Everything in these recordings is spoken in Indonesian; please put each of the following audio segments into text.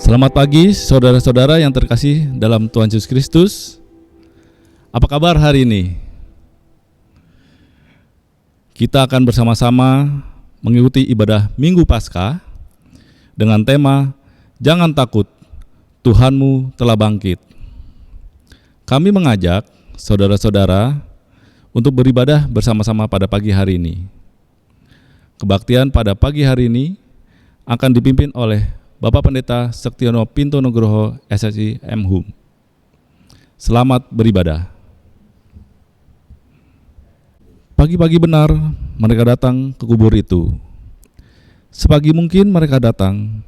Selamat pagi saudara-saudara yang terkasih dalam Tuhan Yesus Kristus. Apa kabar hari ini? Kita akan bersama-sama mengikuti ibadah Minggu Paskah dengan tema Jangan takut, Tuhanmu telah bangkit. Kami mengajak saudara-saudara untuk beribadah bersama-sama pada pagi hari ini. Kebaktian pada pagi hari ini akan dipimpin oleh Bapak Pendeta Sektiono Pinto Nugroho SSI M.Hum. Selamat beribadah. Pagi-pagi benar mereka datang ke kubur itu. Sepagi mungkin mereka datang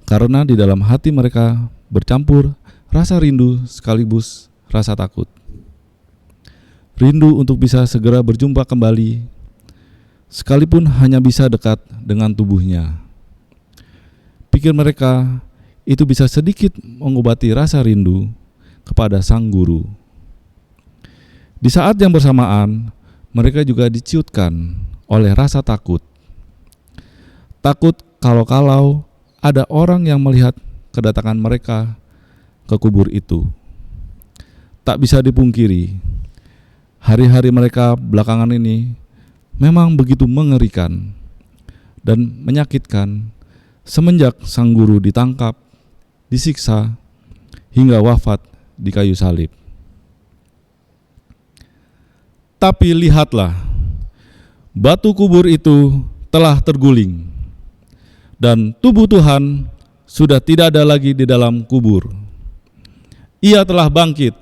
karena di dalam hati mereka bercampur rasa rindu sekaligus rasa takut. Rindu untuk bisa segera berjumpa kembali, sekalipun hanya bisa dekat dengan tubuhnya. Pikir mereka itu bisa sedikit mengobati rasa rindu kepada sang guru. Di saat yang bersamaan, mereka juga diciutkan oleh rasa takut. Takut kalau ada orang yang melihat kedatangan mereka ke kubur itu. Tak bisa dipungkiri, hari-hari mereka belakangan ini memang begitu mengerikan dan menyakitkan semenjak sang guru ditangkap, disiksa, hingga wafat di kayu salib. Tapi lihatlah, batu kubur itu telah terguling, dan tubuh Tuhan sudah tidak ada lagi di dalam kubur. Ia telah bangkit,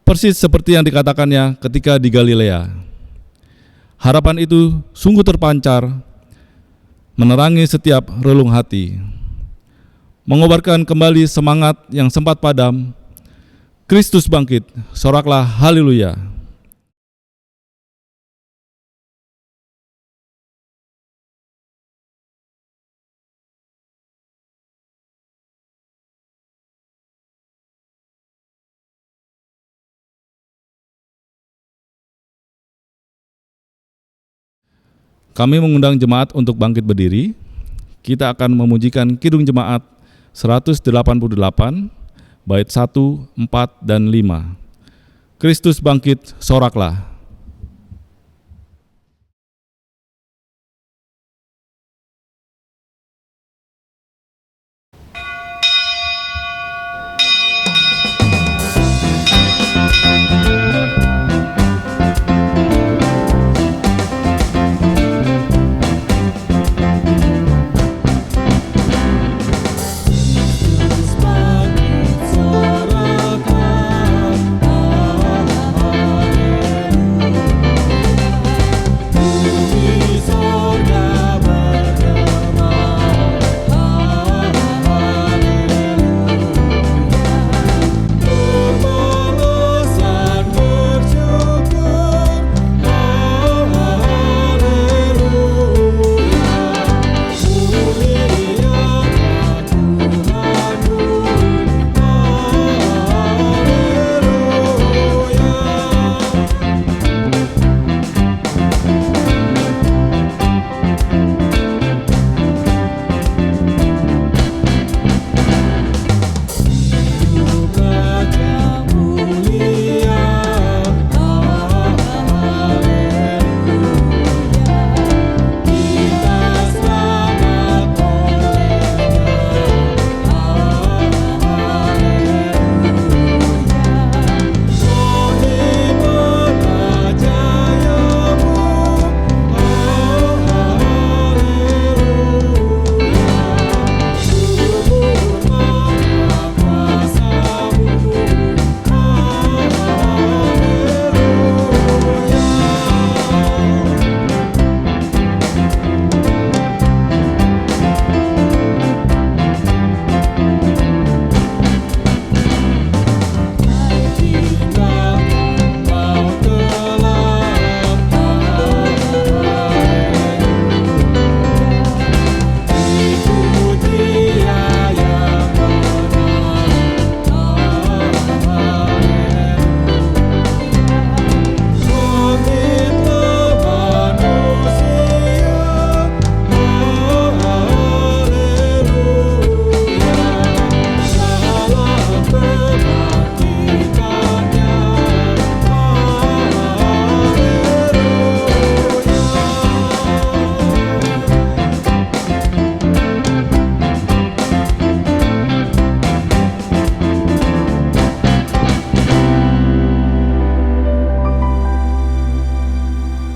persis seperti yang dikatakannya ketika di Galilea. Harapan itu sungguh terpancar, menerangi setiap relung hati, mengobarkan kembali semangat yang sempat padam. Kristus bangkit, soraklah haleluya. Kami mengundang jemaat untuk bangkit berdiri. Kita akan memujikan Kidung Jemaat 188, bait 1, 4, dan 5. Kristus bangkit, soraklah.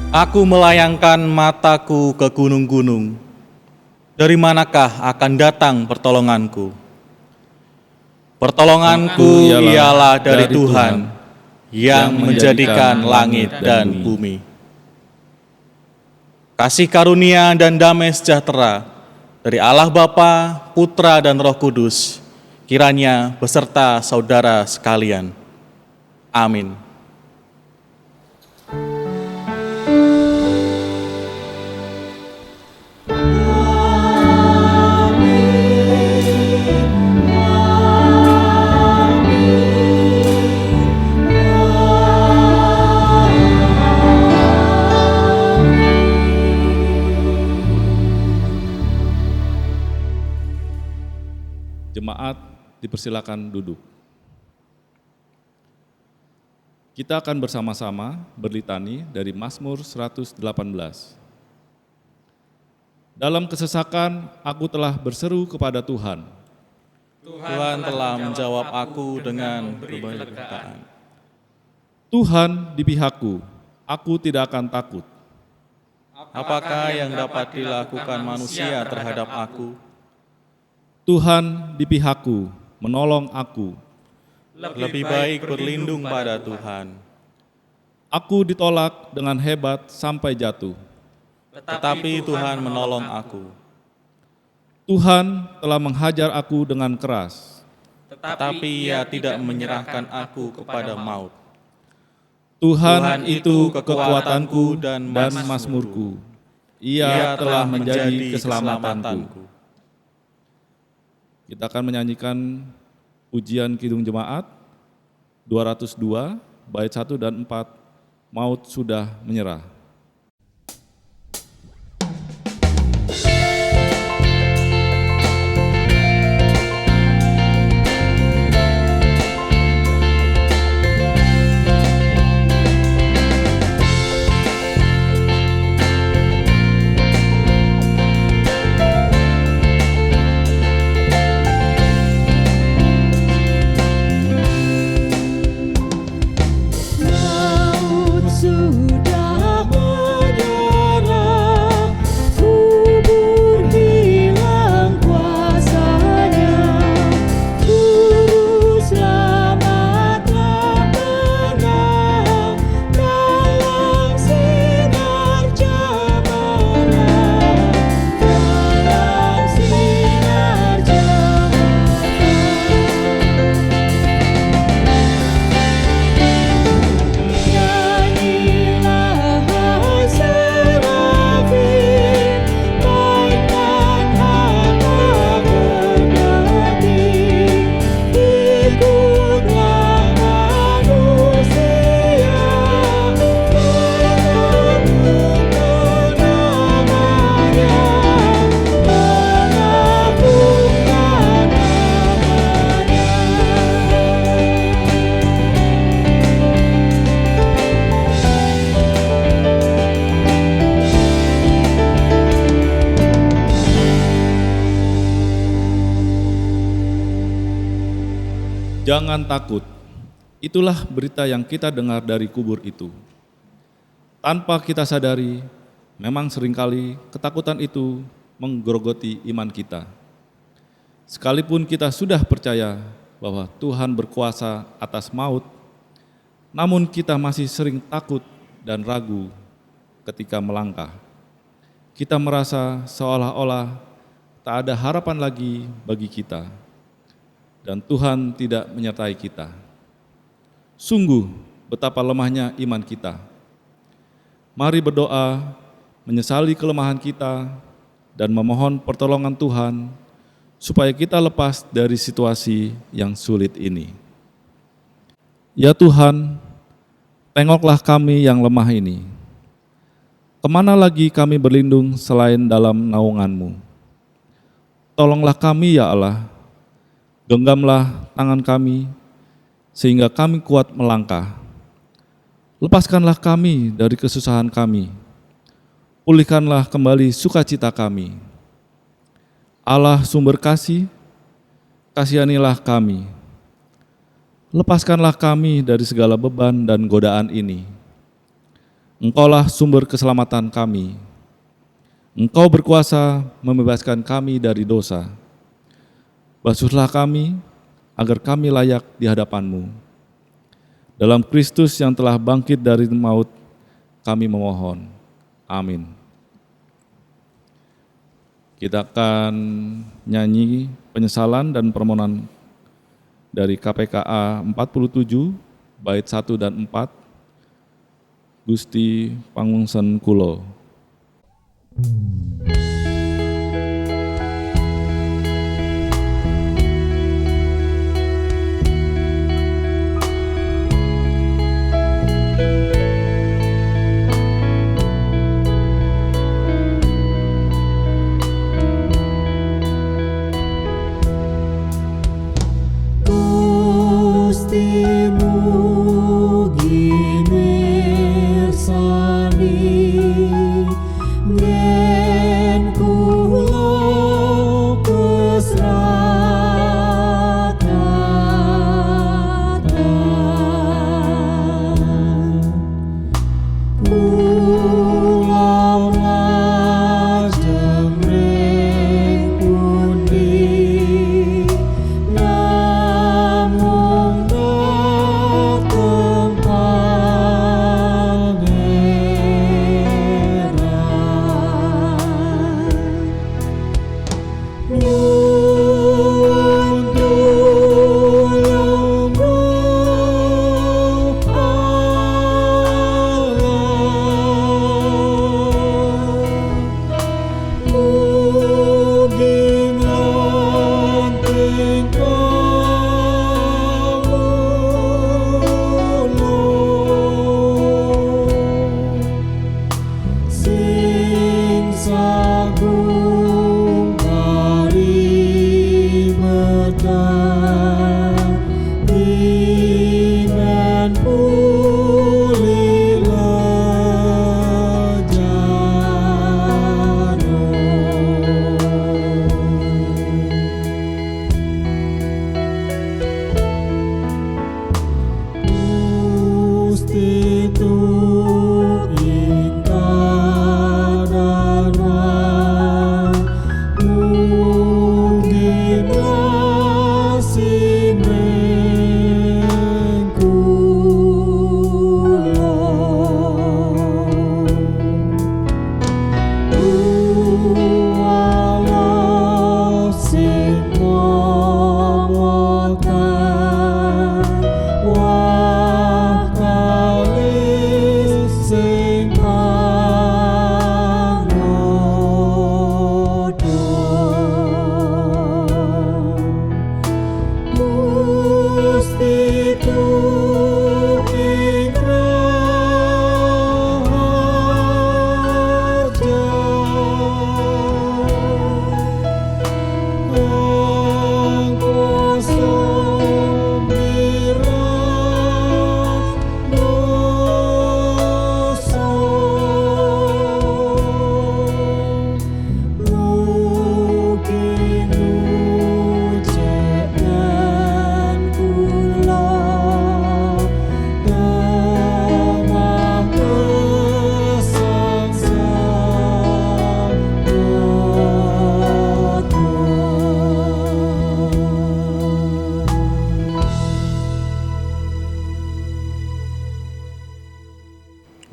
Aku melayangkan mataku ke gunung-gunung. Dari manakah akan datang pertolonganku? Pertolonganku ialah dari Tuhan yang menjadikan langit dan bumi. Kasih karunia dan damai sejahtera dari Allah Bapa, Putra dan Roh Kudus, kiranya beserta saudara sekalian. Amin. Jemaat dipersilakan duduk. Kita akan bersama-sama berlitani dari Mazmur 118. Dalam kesesakan aku telah berseru kepada Tuhan. Tuhan telah menjawab aku dengan kebajikan. Tuhan di pihakku, aku tidak akan takut. Apakah yang dapat dilakukan manusia terhadap aku? Tuhan di pihakku, menolong aku. Lebih baik berlindung pada Tuhan. Aku ditolak dengan hebat sampai jatuh. Tetapi Tuhan menolong aku. Tuhan telah menghajar aku dengan keras. Tetapi Ia tidak menyerahkan aku kepada maut. Tuhan itu kekuatanku dan mazmurku. Ia telah menjadi keselamatanku. Kita akan menyanyikan pujian Kidung Jemaat 202 bait 1 dan 4, Maut Sudah Menyerah. Jangan takut, itulah berita yang kita dengar dari kubur itu. Tanpa kita sadari, memang seringkali ketakutan itu menggerogoti iman kita. Sekalipun kita sudah percaya bahwa Tuhan berkuasa atas maut, namun kita masih sering takut dan ragu ketika melangkah. Kita merasa seolah-olah tak ada harapan lagi bagi kita. Dan Tuhan tidak menyertai kita. Sungguh betapa lemahnya iman kita. Mari berdoa, menyesali kelemahan kita, dan memohon pertolongan Tuhan, supaya kita lepas dari situasi yang sulit ini. Ya Tuhan, tengoklah kami yang lemah ini. Kemana lagi kami berlindung selain dalam naungan-Mu? Tolonglah kami ya Allah. Genggamlah tangan kami, sehingga kami kuat melangkah. Lepaskanlah kami dari kesusahan kami. Pulihkanlah kembali sukacita kami. Allah sumber kasih, kasihanilah kami. Lepaskanlah kami dari segala beban dan godaan ini. Engkaulah sumber keselamatan kami. Engkau berkuasa membebaskan kami dari dosa. Basuhlah kami, agar kami layak di hadapan-Mu. Dalam Kristus yang telah bangkit dari maut, kami memohon. Amin. Kita akan nyanyi penyesalan dan permohonan dari KPKA 47, bait 1 dan 4, Gusti Pangungsen Kulo.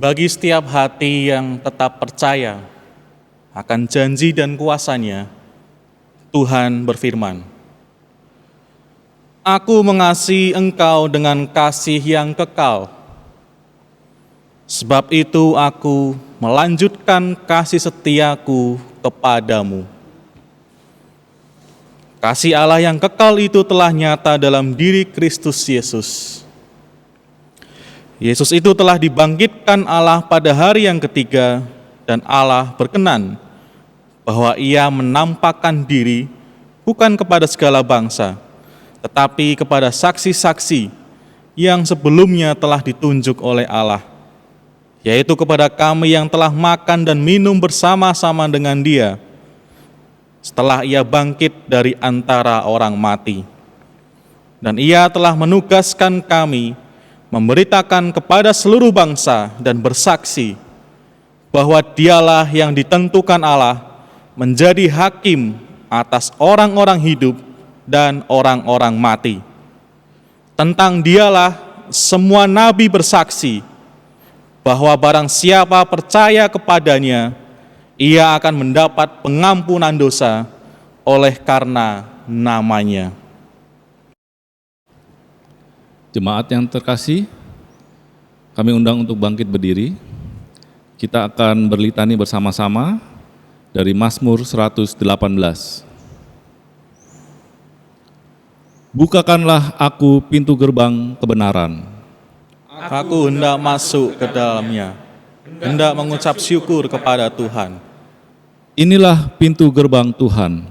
Bagi setiap hati yang tetap percaya akan janji dan kuasa-Nya, Tuhan berfirman, "Aku mengasihi engkau dengan kasih yang kekal. Sebab itu aku melanjutkan kasih setiaku kepadamu." Kasih Allah yang kekal itu telah nyata dalam diri Kristus Yesus. Yesus itu telah dibangkitkan Allah pada hari yang ketiga, dan Allah berkenan bahwa Ia menampakkan diri bukan kepada segala bangsa, tetapi kepada saksi-saksi yang sebelumnya telah ditunjuk oleh Allah, yaitu kepada kami yang telah makan dan minum bersama-sama dengan Dia setelah Ia bangkit dari antara orang mati. Dan Ia telah menugaskan kami memberitakan kepada seluruh bangsa dan bersaksi bahwa Dialah yang ditentukan Allah menjadi hakim atas orang-orang hidup dan orang-orang mati. Tentang Dialah semua nabi bersaksi bahwa barang siapa percaya kepadanya, ia akan mendapat pengampunan dosa oleh karena namanya. Jemaat yang terkasih, kami undang untuk bangkit berdiri. Kita akan berlitani bersama-sama dari Mazmur 118. Bukakanlah aku pintu gerbang kebenaran. Aku hendak masuk ke dalamnya, hendak mengucap syukur kepada Tuhan. Inilah pintu gerbang Tuhan.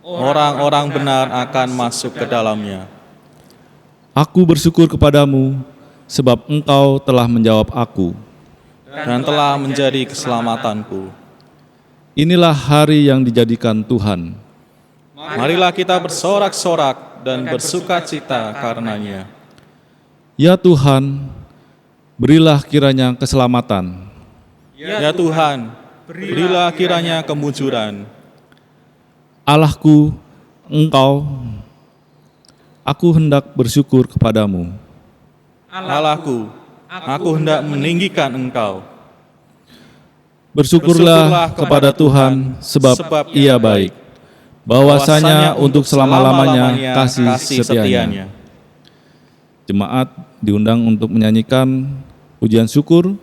Orang-orang benar akan masuk ke dalamnya. Aku bersyukur kepadamu, sebab Engkau telah menjawab aku. Dan telah menjadi keselamatanku. Inilah hari yang dijadikan Tuhan. Marilah kita bersorak-sorak dan bersukacita karenanya. Ya Tuhan, berilah kiranya keselamatan. Ya Tuhan, berilah kiranya kemujuran. Allahku, Engkau, aku hendak bersyukur kepadamu. Allahku, aku hendak meninggikan Engkau. Bersyukurlah kepada Tuhan, sebab Ia baik. Bahwasanya untuk selama-lamanya kasih setianya. Jemaat diundang untuk menyanyikan pujian syukur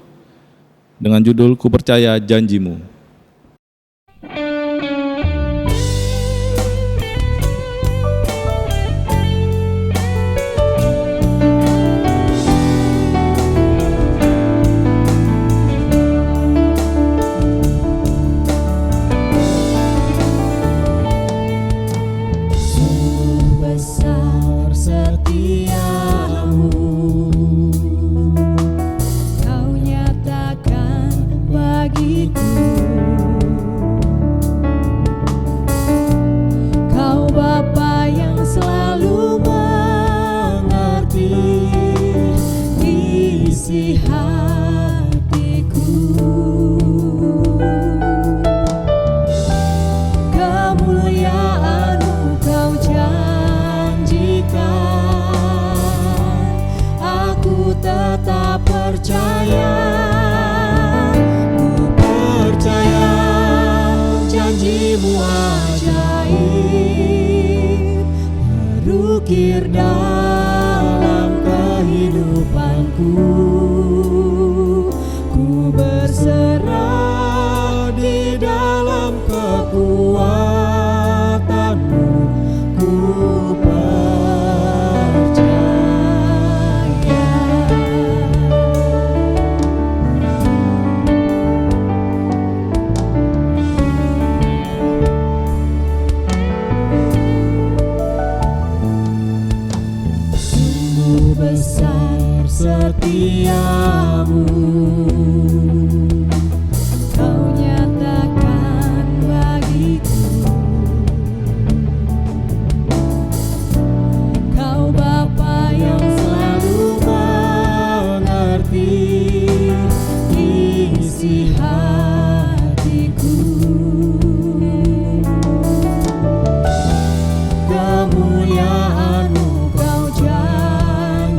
dengan judul Ku Percaya Janjimu. Berukir dalam kehidupanku, ku berserah di dalam kekuatanmu, ku percaya. Besar setiamu, kau nyatakan bagiku. Kau Bapa yang selalu mengerti isi hatiku. Kemuliaan-Mu kau janjikan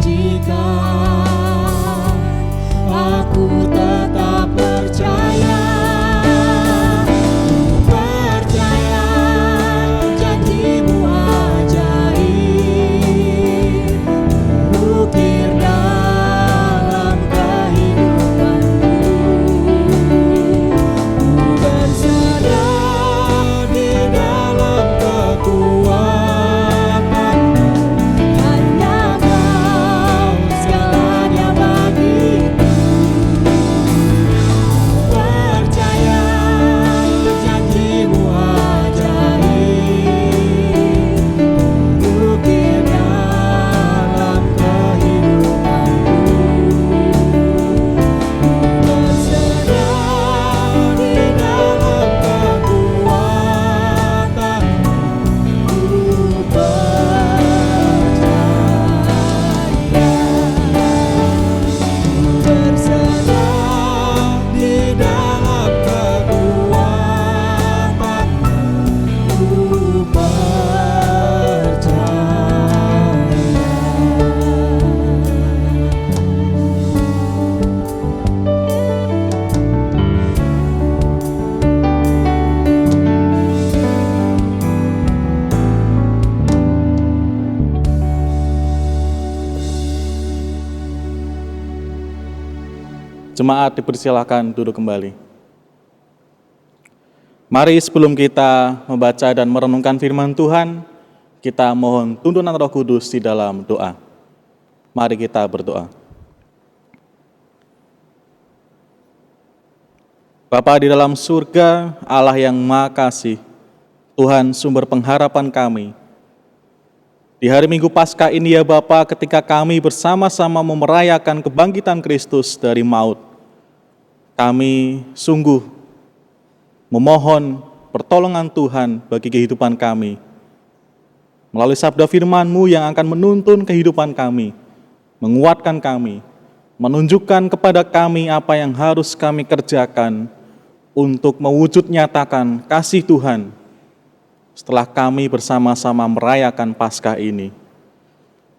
Jemaat dipersilakan duduk kembali. Mari sebelum kita membaca dan merenungkan firman Tuhan, kita mohon tuntunan Roh Kudus di dalam doa. Mari kita berdoa. Bapa di dalam surga, Allah yang Maha Kasih, Tuhan sumber pengharapan kami. Di hari Minggu Paskah ini ya Bapa, ketika kami bersama-sama memerayakan kebangkitan Kristus dari maut, kami sungguh memohon pertolongan Tuhan bagi kehidupan kami. Melalui sabda firman-Mu yang akan menuntun kehidupan kami, menguatkan kami, menunjukkan kepada kami apa yang harus kami kerjakan untuk mewujud nyatakan kasih Tuhan setelah kami bersama-sama merayakan Paskah ini.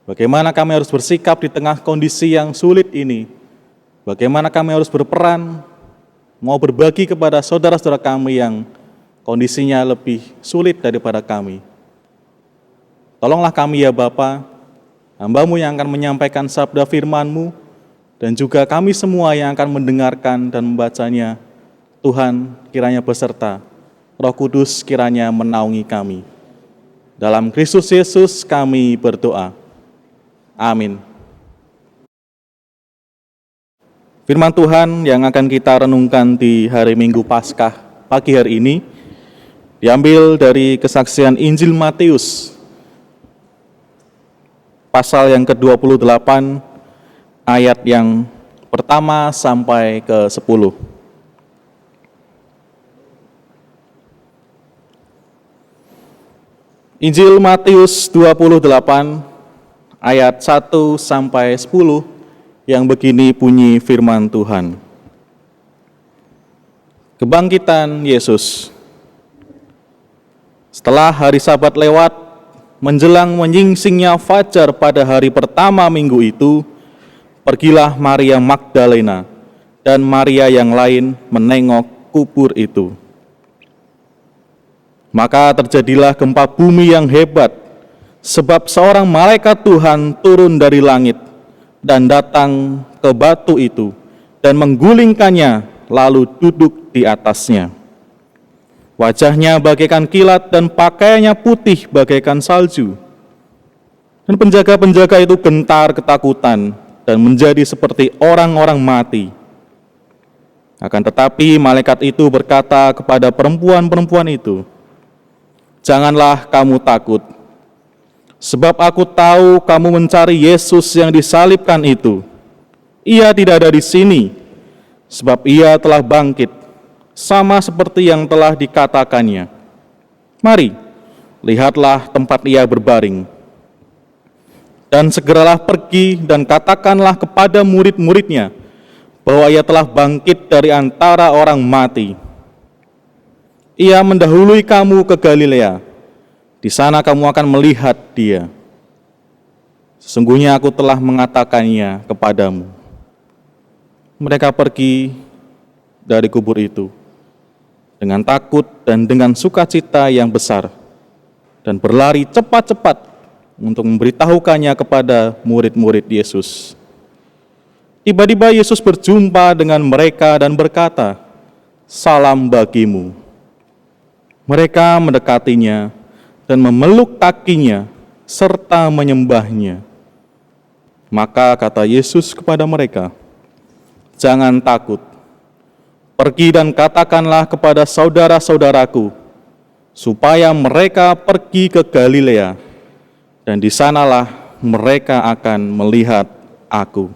Bagaimana kami harus bersikap di tengah kondisi yang sulit ini, bagaimana kami harus berperan, mau berbagi kepada saudara-saudara kami yang kondisinya lebih sulit daripada kami. Tolonglah kami ya Bapa, hamba-Mu yang akan menyampaikan sabda firman-Mu, dan juga kami semua yang akan mendengarkan dan membacanya. Tuhan kiranya beserta, Roh Kudus kiranya menaungi kami. Dalam Kristus Yesus kami berdoa. Amin. Firman Tuhan yang akan kita renungkan di hari Minggu Paskah pagi hari ini diambil dari kesaksian Injil Matius pasal yang ke-28 ayat yang pertama sampai ke-10. Injil Matius 28 ayat 1 sampai 10 yang begini bunyi firman Tuhan. Kebangkitan Yesus. Setelah hari Sabat lewat, menjelang menyingsingnya fajar pada hari pertama minggu itu, pergilah Maria Magdalena dan Maria yang lain menengok kubur itu. Maka terjadilah gempa bumi yang hebat, sebab seorang malaikat Tuhan turun dari langit dan datang ke batu itu dan menggulingkannya lalu duduk di atasnya. Wajahnya bagaikan kilat dan pakaiannya putih bagaikan salju. Dan penjaga-penjaga itu gentar ketakutan dan menjadi seperti orang-orang mati. Akan tetapi malaikat itu berkata kepada perempuan-perempuan itu, "Janganlah kamu takut, sebab aku tahu kamu mencari Yesus yang disalibkan itu. Ia tidak ada di sini, sebab ia telah bangkit, sama seperti yang telah dikatakannya. Mari, lihatlah tempat ia berbaring. Dan segeralah pergi dan katakanlah kepada murid-muridnya bahwa ia telah bangkit dari antara orang mati. Ia mendahului kamu ke Galilea. Di sana kamu akan melihat dia. Sesungguhnya aku telah mengatakannya kepadamu." Mereka pergi dari kubur itu dengan takut dan dengan sukacita yang besar, dan berlari cepat-cepat untuk memberitahukannya kepada murid-murid Yesus. Tiba-tiba Yesus berjumpa dengan mereka dan berkata, "Salam bagimu." Mereka mendekatinya dan memeluk kakinya serta menyembahnya. Maka kata Yesus kepada mereka, "Jangan takut. Pergi dan katakanlah kepada saudara-saudaraku supaya mereka pergi ke Galilea, dan di sanalah mereka akan melihat aku."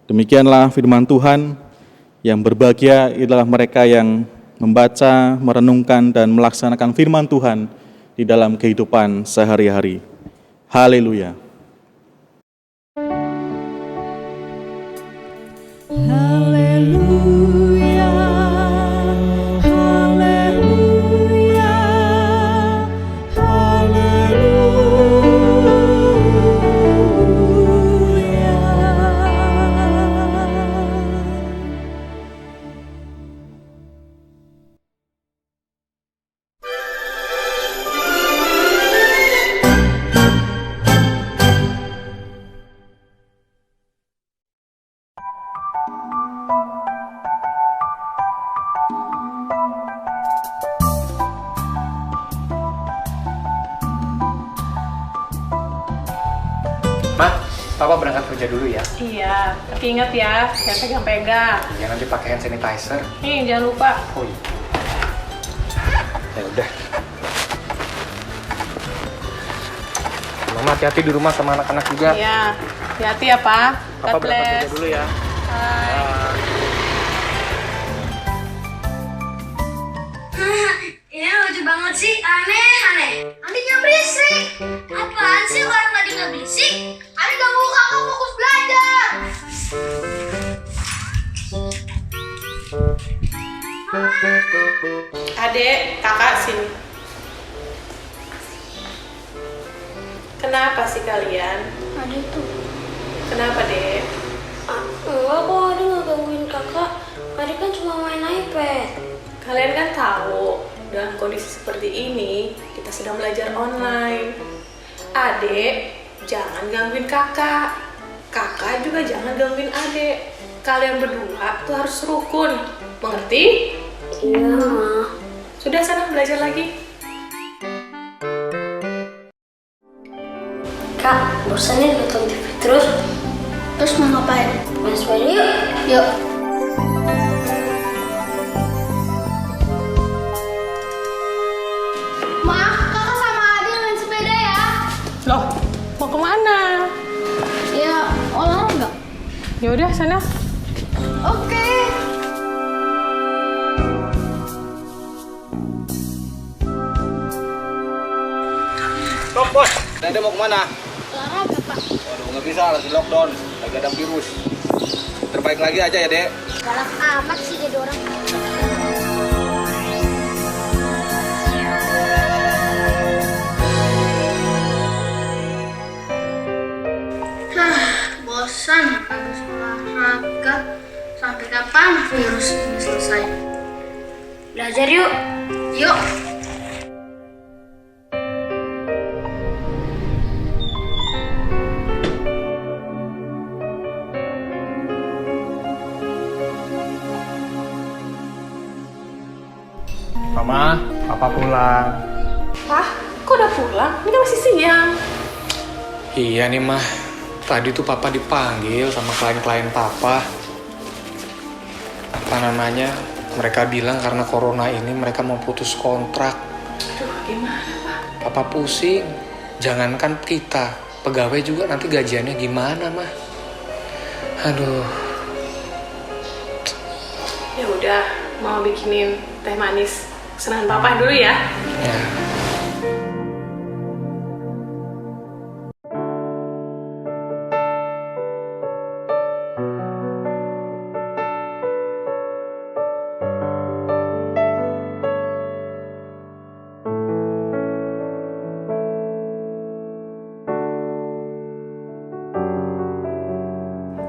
Demikianlah firman Tuhan. Yang berbahagia adalah mereka yang membaca, merenungkan, dan melaksanakan firman Tuhan di dalam kehidupan sehari-hari. Haleluya. Haleluya, haleluya, kerja dulu ya. Iya, tapi ingat ya, jangan pegang-pegang. Ya nanti pakai hand sanitizer. Nih, jangan lupa. Oh iya. Ya udah. Mama hati-hati di rumah sama anak-anak juga. Iya, hati-hati ya, Pak. Papa God berangkat bless. kerja dulu ya. Ini lucu banget sih, aneh. Adiknya berisik. Apaan sih orang tadi nggak berisik? Adik ganggu kakak fokus belajar. Adek, kakak sini. Kenapa sih kalian? Adik tuh. Kenapa, Dek? Enggak kok, Adik nggak gangguin kakak. Adik kan cuma main iPad. Kalian kan tahu, dalam kondisi seperti ini, kita sedang belajar online. Adek, jangan gangguin kakak. Kakak juga jangan gangguin adek. Kalian berdua tuh harus rukun. Mengerti? Iya, Ma. Sudah sana belajar lagi. Kak, bosannya nonton TV terus. Terus mau ngapain? Main sepeda yuk. Yuk. Ma, kakak sama Adil main sepeda ya? Loh, mau kemana? Ya, olahraga. Ya udah sana. Oke. Stop bos. Dede mau kemana? Olahraga, Pak. Waduh nggak bisa lagi lockdown. Lagi ada virus. Terbaik lagi aja ya dek. Galak amat sih jadi orang. Bosan harus olahraga. Sampai kapan virus ini selesai? Belajar yuk. Yuk. Mama, papa pulang. Pak, kok udah pulang? Ini kan masih siang. Iya nih mah. Tadi tuh papa dipanggil sama klien-klien papa. Apa namanya? Mereka bilang karena corona ini mereka mau putus kontrak. Aduh, gimana, Pak? Papa pusing. Jangankan kita, pegawai juga nanti gajiannya gimana mah? Aduh. Ya udah, mau bikinin teh manis kesenangan papa dulu ya. Ya.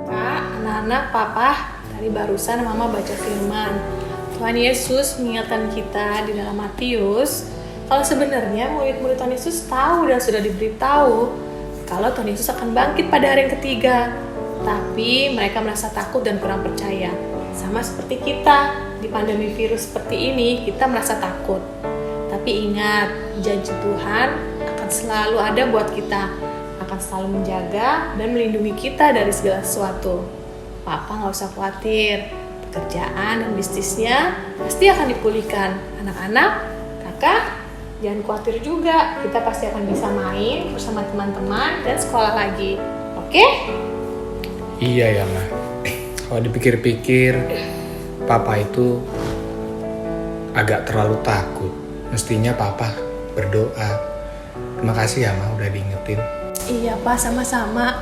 Kak, anak-anak, papa, tadi barusan mama baca firman. Tuhan Yesus mengingatkan kita di dalam Matius, kalau sebenarnya murid-murid Tuhan Yesus tahu dan sudah diberitahu kalau Tuhan Yesus akan bangkit pada hari yang ketiga. Tapi mereka merasa takut dan kurang percaya. Sama seperti kita, di pandemi virus seperti ini, kita merasa takut. Tapi ingat, janji Tuhan akan selalu ada buat kita, akan selalu menjaga dan melindungi kita dari segala sesuatu. Papa nggak usah khawatir, pekerjaan dan bisnisnya pasti akan dipulihkan. Anak-anak, kakak, jangan khawatir juga, kita pasti akan bisa main bersama teman-teman dan sekolah lagi. Oke? Iya ya mah. Kalau dipikir-pikir, papa itu agak terlalu takut. Mestinya papa berdoa. Terima kasih ya mah udah diingetin. Iya Pak, sama-sama.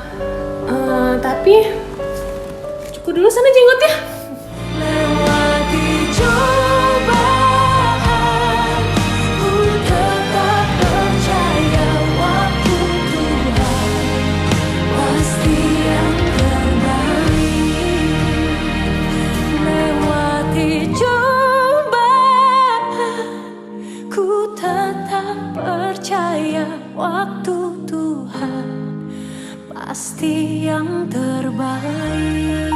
Tapi cukup dulu sana jenggotnya. Lewati cobaan, ku tetap percaya waktu Tuhan pasti yang terbaik. Lewati cobaan, ku tetap percaya waktu Tuhan pasti yang terbaik.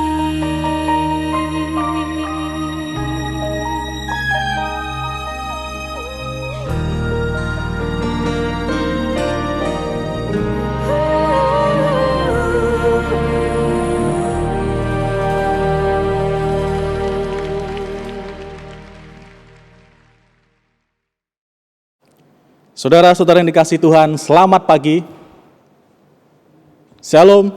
Saudara-saudara yang dikasihi Tuhan, selamat pagi. Shalom.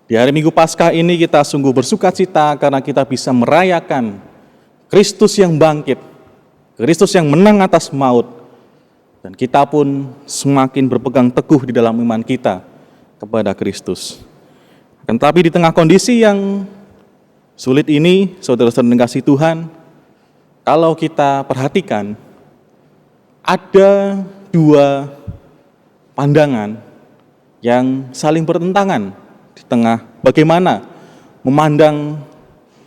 Di hari Minggu Paskah ini kita sungguh bersuka cita karena kita bisa merayakan Kristus yang bangkit, Kristus yang menang atas maut, dan kita pun semakin berpegang teguh di dalam iman kita kepada Kristus. Akan tetapi di tengah kondisi yang sulit ini, saudara-saudara yang dikasihi Tuhan, kalau kita perhatikan, ada dua pandangan yang saling bertentangan di tengah bagaimana memandang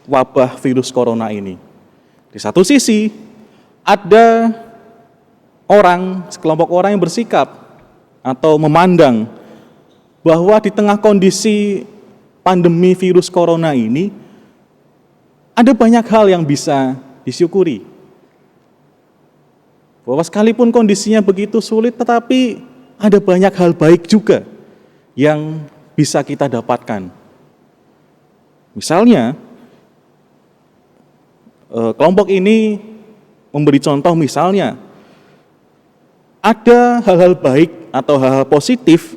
wabah virus corona ini. Di satu sisi, ada sekelompok orang yang bersikap atau memandang bahwa di tengah kondisi pandemi virus corona ini, ada banyak hal yang bisa disyukuri. Bahwa sekalipun kondisinya begitu sulit, tetapi ada banyak hal baik juga yang bisa kita dapatkan. Misalnya, kelompok ini memberi contoh misalnya, ada hal-hal baik atau hal-hal positif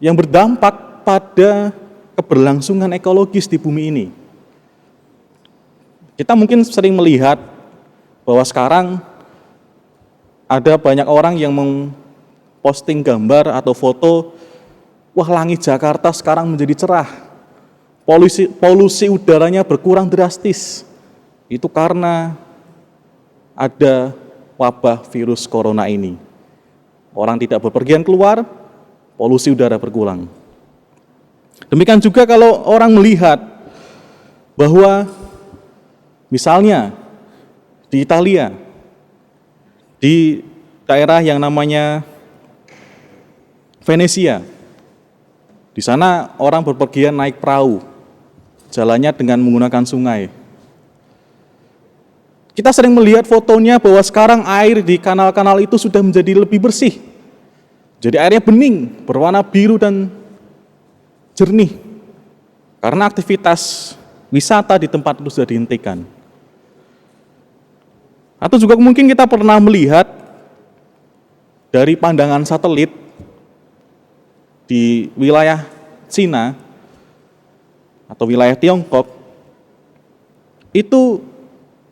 yang berdampak pada keberlangsungan ekologis di bumi ini. Kita mungkin sering melihat bahwa sekarang ada banyak orang yang memposting gambar atau foto, wah langit Jakarta sekarang menjadi cerah, polusi udaranya berkurang drastis. Itu karena ada wabah virus corona ini. Orang tidak bepergian keluar, polusi udara berkurang. Demikian juga kalau orang melihat bahwa misalnya di Italia, di daerah yang namanya Venesia, di sana orang berpergian naik perahu, jalannya dengan menggunakan sungai. Kita sering melihat fotonya bahwa sekarang air di kanal-kanal itu sudah menjadi lebih bersih. Jadi airnya bening, berwarna biru dan jernih. Karena aktivitas wisata di tempat itu sudah dihentikan. Atau juga mungkin kita pernah melihat dari pandangan satelit di wilayah Cina atau wilayah Tiongkok, itu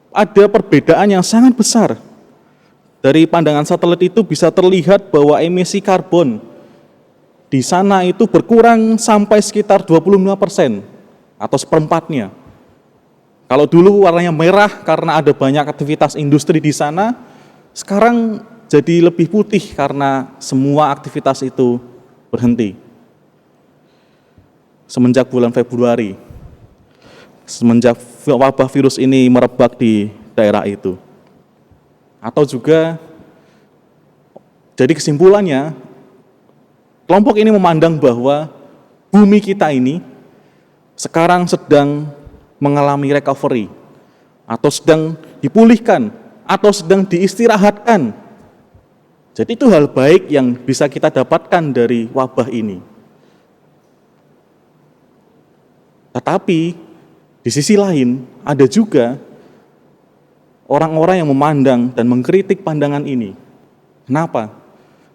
ada perbedaan yang sangat besar. Dari pandangan satelit itu bisa terlihat bahwa emisi karbon di sana itu berkurang sampai sekitar 25% atau seperempatnya. Kalau dulu warnanya merah karena ada banyak aktivitas industri di sana, sekarang jadi lebih putih karena semua aktivitas itu berhenti. Semenjak bulan Februari, semenjak wabah virus ini merebak di daerah itu. Atau juga, jadi kesimpulannya, kelompok ini memandang bahwa bumi kita ini sekarang sedang mengalami recovery, atau sedang dipulihkan, atau sedang diistirahatkan. Jadi itu hal baik yang bisa kita dapatkan dari wabah ini. Tetapi di sisi lain ada juga orang-orang yang memandang dan mengkritik pandangan ini. Kenapa?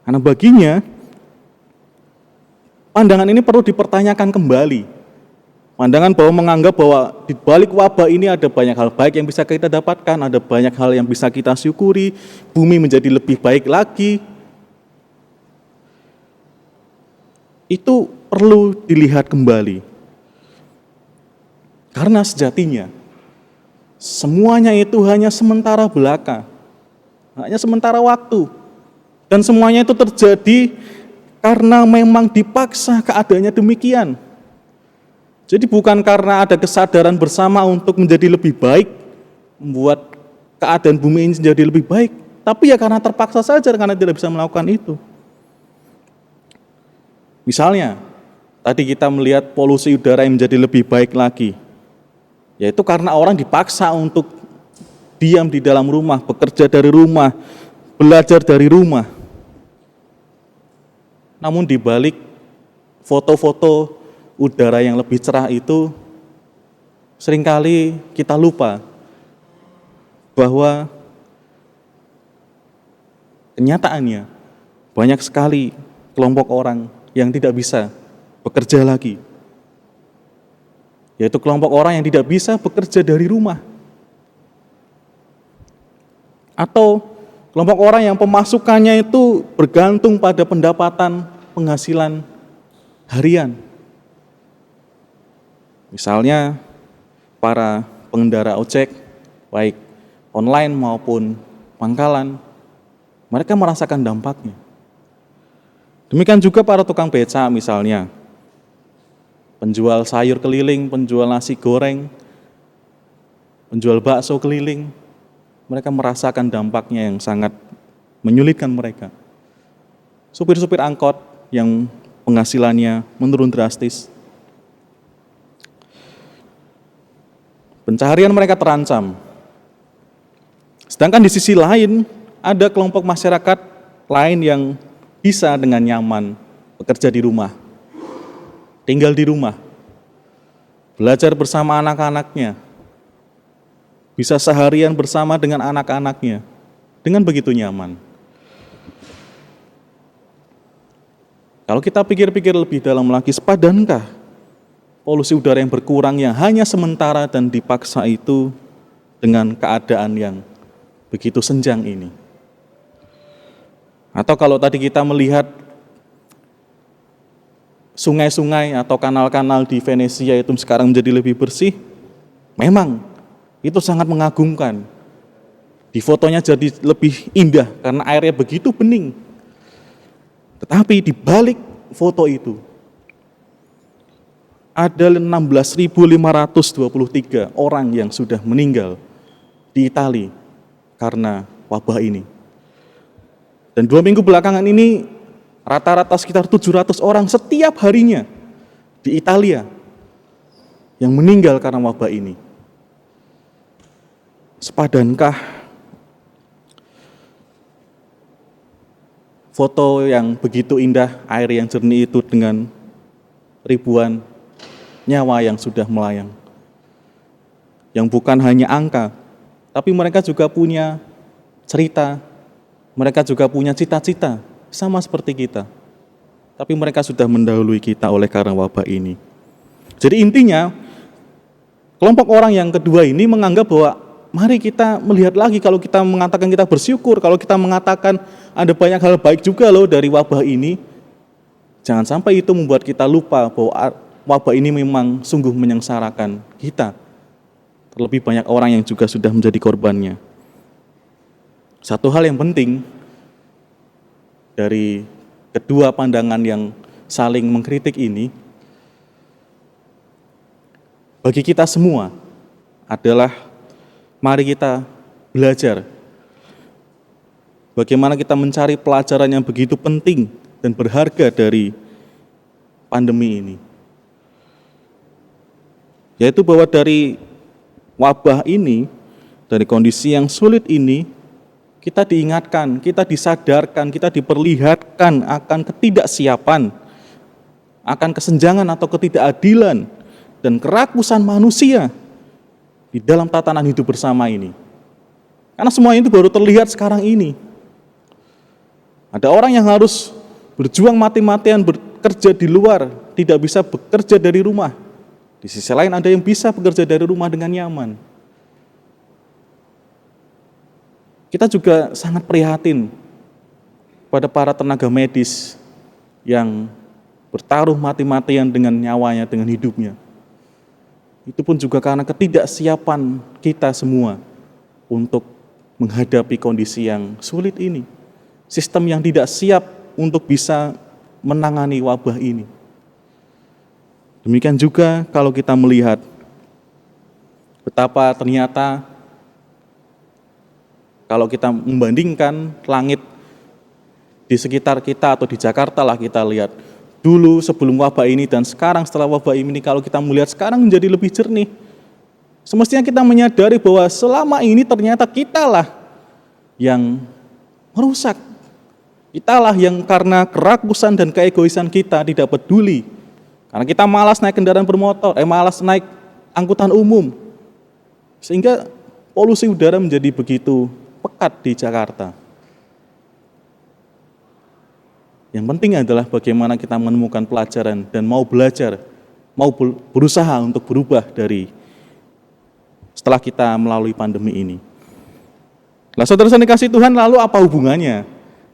Karena baginya pandangan ini perlu dipertanyakan kembali. Pandangan bahwa menganggap bahwa di balik wabah ini ada banyak hal baik yang bisa kita dapatkan, ada banyak hal yang bisa kita syukuri, bumi menjadi lebih baik lagi. Itu perlu dilihat kembali. Karena sejatinya semuanya itu hanya sementara belaka, hanya sementara waktu. Dan semuanya itu terjadi karena memang dipaksa keadaannya demikian. Jadi bukan karena ada kesadaran bersama untuk menjadi lebih baik, membuat keadaan bumi ini menjadi lebih baik, tapi ya karena terpaksa saja, karena tidak bisa melakukan itu. Misalnya, tadi kita melihat polusi udara yang menjadi lebih baik lagi, yaitu karena orang dipaksa untuk diam di dalam rumah, bekerja dari rumah, belajar dari rumah. Namun di balik foto-foto udara yang lebih cerah itu, seringkali kita lupa bahwa kenyataannya banyak sekali kelompok orang yang tidak bisa bekerja lagi, yaitu kelompok orang yang tidak bisa bekerja dari rumah, atau kelompok orang yang pemasukannya itu bergantung pada pendapatan penghasilan harian. Misalnya para pengendara ojek, baik online maupun pangkalan, mereka merasakan dampaknya. Demikian juga para tukang beca misalnya, penjual sayur keliling, penjual nasi goreng, penjual bakso keliling, mereka merasakan dampaknya yang sangat menyulitkan mereka. Supir-supir angkot yang penghasilannya menurun drastis, pencaharian mereka terancam. Sedangkan di sisi lain, ada kelompok masyarakat lain yang bisa dengan nyaman bekerja di rumah, tinggal di rumah, belajar bersama anak-anaknya, bisa seharian bersama dengan anak-anaknya, dengan begitu nyaman. Kalau kita pikir-pikir lebih dalam lagi, sepadankah polusi udara yang berkurang yang hanya sementara dan dipaksa itu dengan keadaan yang begitu senjang ini? Atau kalau tadi kita melihat sungai-sungai atau kanal-kanal di Venesia itu sekarang menjadi lebih bersih, memang itu sangat mengagumkan. Di fotonya jadi lebih indah karena airnya begitu bening. Tetapi di balik foto itu ada 16.523 orang yang sudah meninggal di Italia karena wabah ini. Dan 2 minggu belakangan ini rata-rata sekitar 700 orang setiap harinya di Italia yang meninggal karena wabah ini. Sepadankah foto yang begitu indah, air yang jernih itu dengan ribuan nyawa yang sudah melayang? Yang bukan hanya angka, tapi mereka juga punya cerita, mereka juga punya cita-cita, sama seperti kita. Tapi mereka sudah mendahului kita oleh karena wabah ini. Jadi intinya, kelompok orang yang kedua ini menganggap bahwa mari kita melihat lagi, kalau kita mengatakan kita bersyukur, kalau kita mengatakan ada banyak hal baik juga loh dari wabah ini, jangan sampai itu membuat kita lupa bahwa wabah ini memang sungguh menyengsarakan kita. Terlebih banyak orang yang juga sudah menjadi korbannya. Satu hal yang penting dari kedua pandangan yang saling mengkritik ini, bagi kita semua adalah mari kita belajar bagaimana kita mencari pelajaran yang begitu penting dan berharga dari pandemi ini. Yaitu bahwa dari wabah ini, dari kondisi yang sulit ini, kita diingatkan, kita disadarkan, kita diperlihatkan akan ketidaksiapan, akan kesenjangan atau ketidakadilan dan kerakusan manusia di dalam tatanan hidup bersama ini. Karena semua itu baru terlihat sekarang ini. Ada orang yang harus berjuang mati-matian bekerja di luar, tidak bisa bekerja dari rumah. Di sisi lain ada yang bisa bekerja dari rumah dengan nyaman. Kita juga sangat prihatin pada para tenaga medis yang bertaruh mati-matian dengan nyawanya, dengan hidupnya. Itu pun juga karena ketidaksiapan kita semua untuk menghadapi kondisi yang sulit ini. Sistem yang tidak siap untuk bisa menangani wabah ini. Demikian juga kalau kita melihat betapa ternyata kalau kita membandingkan langit di sekitar kita atau di Jakarta lah, kita lihat dulu sebelum wabah ini dan sekarang setelah wabah ini, kalau kita melihat sekarang menjadi lebih jernih. Semestinya kita menyadari bahwa selama ini ternyata kitalah yang merusak. Kitalah yang karena kerakusan dan keegoisan kita tidak peduli. Karena kita malas naik kendaraan bermotor, malas naik angkutan umum. Sehingga polusi udara menjadi begitu pekat di Jakarta. Yang penting adalah bagaimana kita menemukan pelajaran dan mau belajar, mau berusaha untuk berubah dari setelah kita melalui pandemi ini. Nah, saudara-saudara kasih Tuhan, lalu apa hubungannya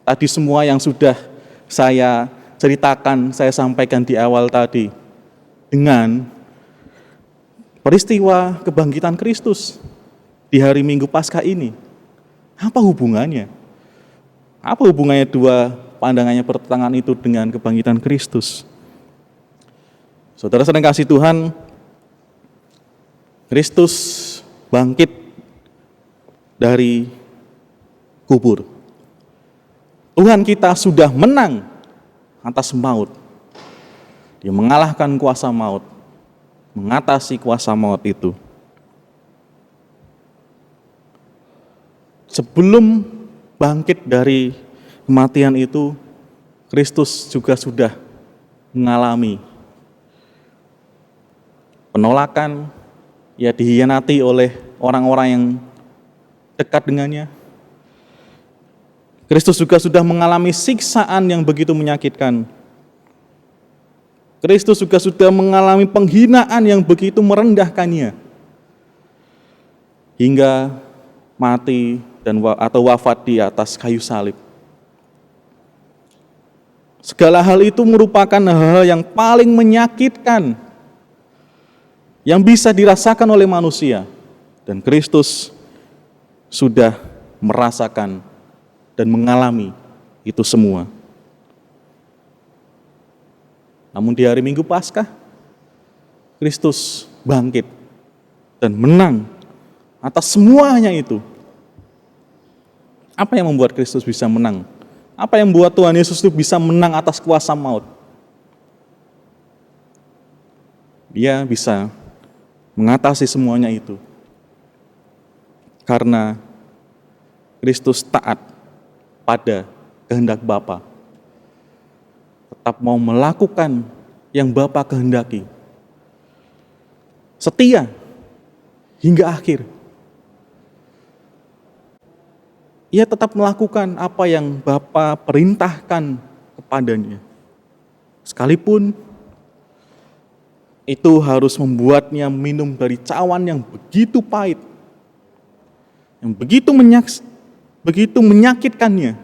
tadi semua yang sudah saya ceritakan, saya sampaikan di awal tadi dengan peristiwa kebangkitan Kristus di hari Minggu Paskah ini? Apa hubungannya? Apa hubungannya dua pandangannya pertentangan itu dengan kebangkitan Kristus? Saudara-saudara kasih Tuhan, Kristus bangkit dari kubur. Tuhan kita sudah menang atas maut. Dia mengalahkan kuasa maut, mengatasi kuasa maut itu. Sebelum bangkit dari kematian itu, Kristus juga sudah mengalami penolakan, ya dihianati oleh orang-orang yang dekat dengannya. Kristus juga sudah mengalami siksaan yang begitu menyakitkan. Kristus juga sudah mengalami penghinaan yang begitu merendahkannya, hingga mati atau wafat di atas kayu salib. Segala hal itu merupakan hal-hal yang paling menyakitkan yang bisa dirasakan oleh manusia, dan Kristus sudah merasakan dan mengalami itu semua. Namun di hari Minggu Paskah, Kristus bangkit dan menang atas semuanya itu. Apa yang membuat Kristus bisa menang? Apa yang membuat Tuhan Yesus itu bisa menang atas kuasa maut? Dia bisa mengatasi semuanya itu karena Kristus taat pada kehendak Bapa, tetap mau melakukan yang Bapa kehendaki, setia hingga akhir. Ia tetap melakukan apa yang Bapa perintahkan kepadanya, sekalipun itu harus membuatnya minum dari cawan yang begitu pahit, yang begitu menyakitkannya.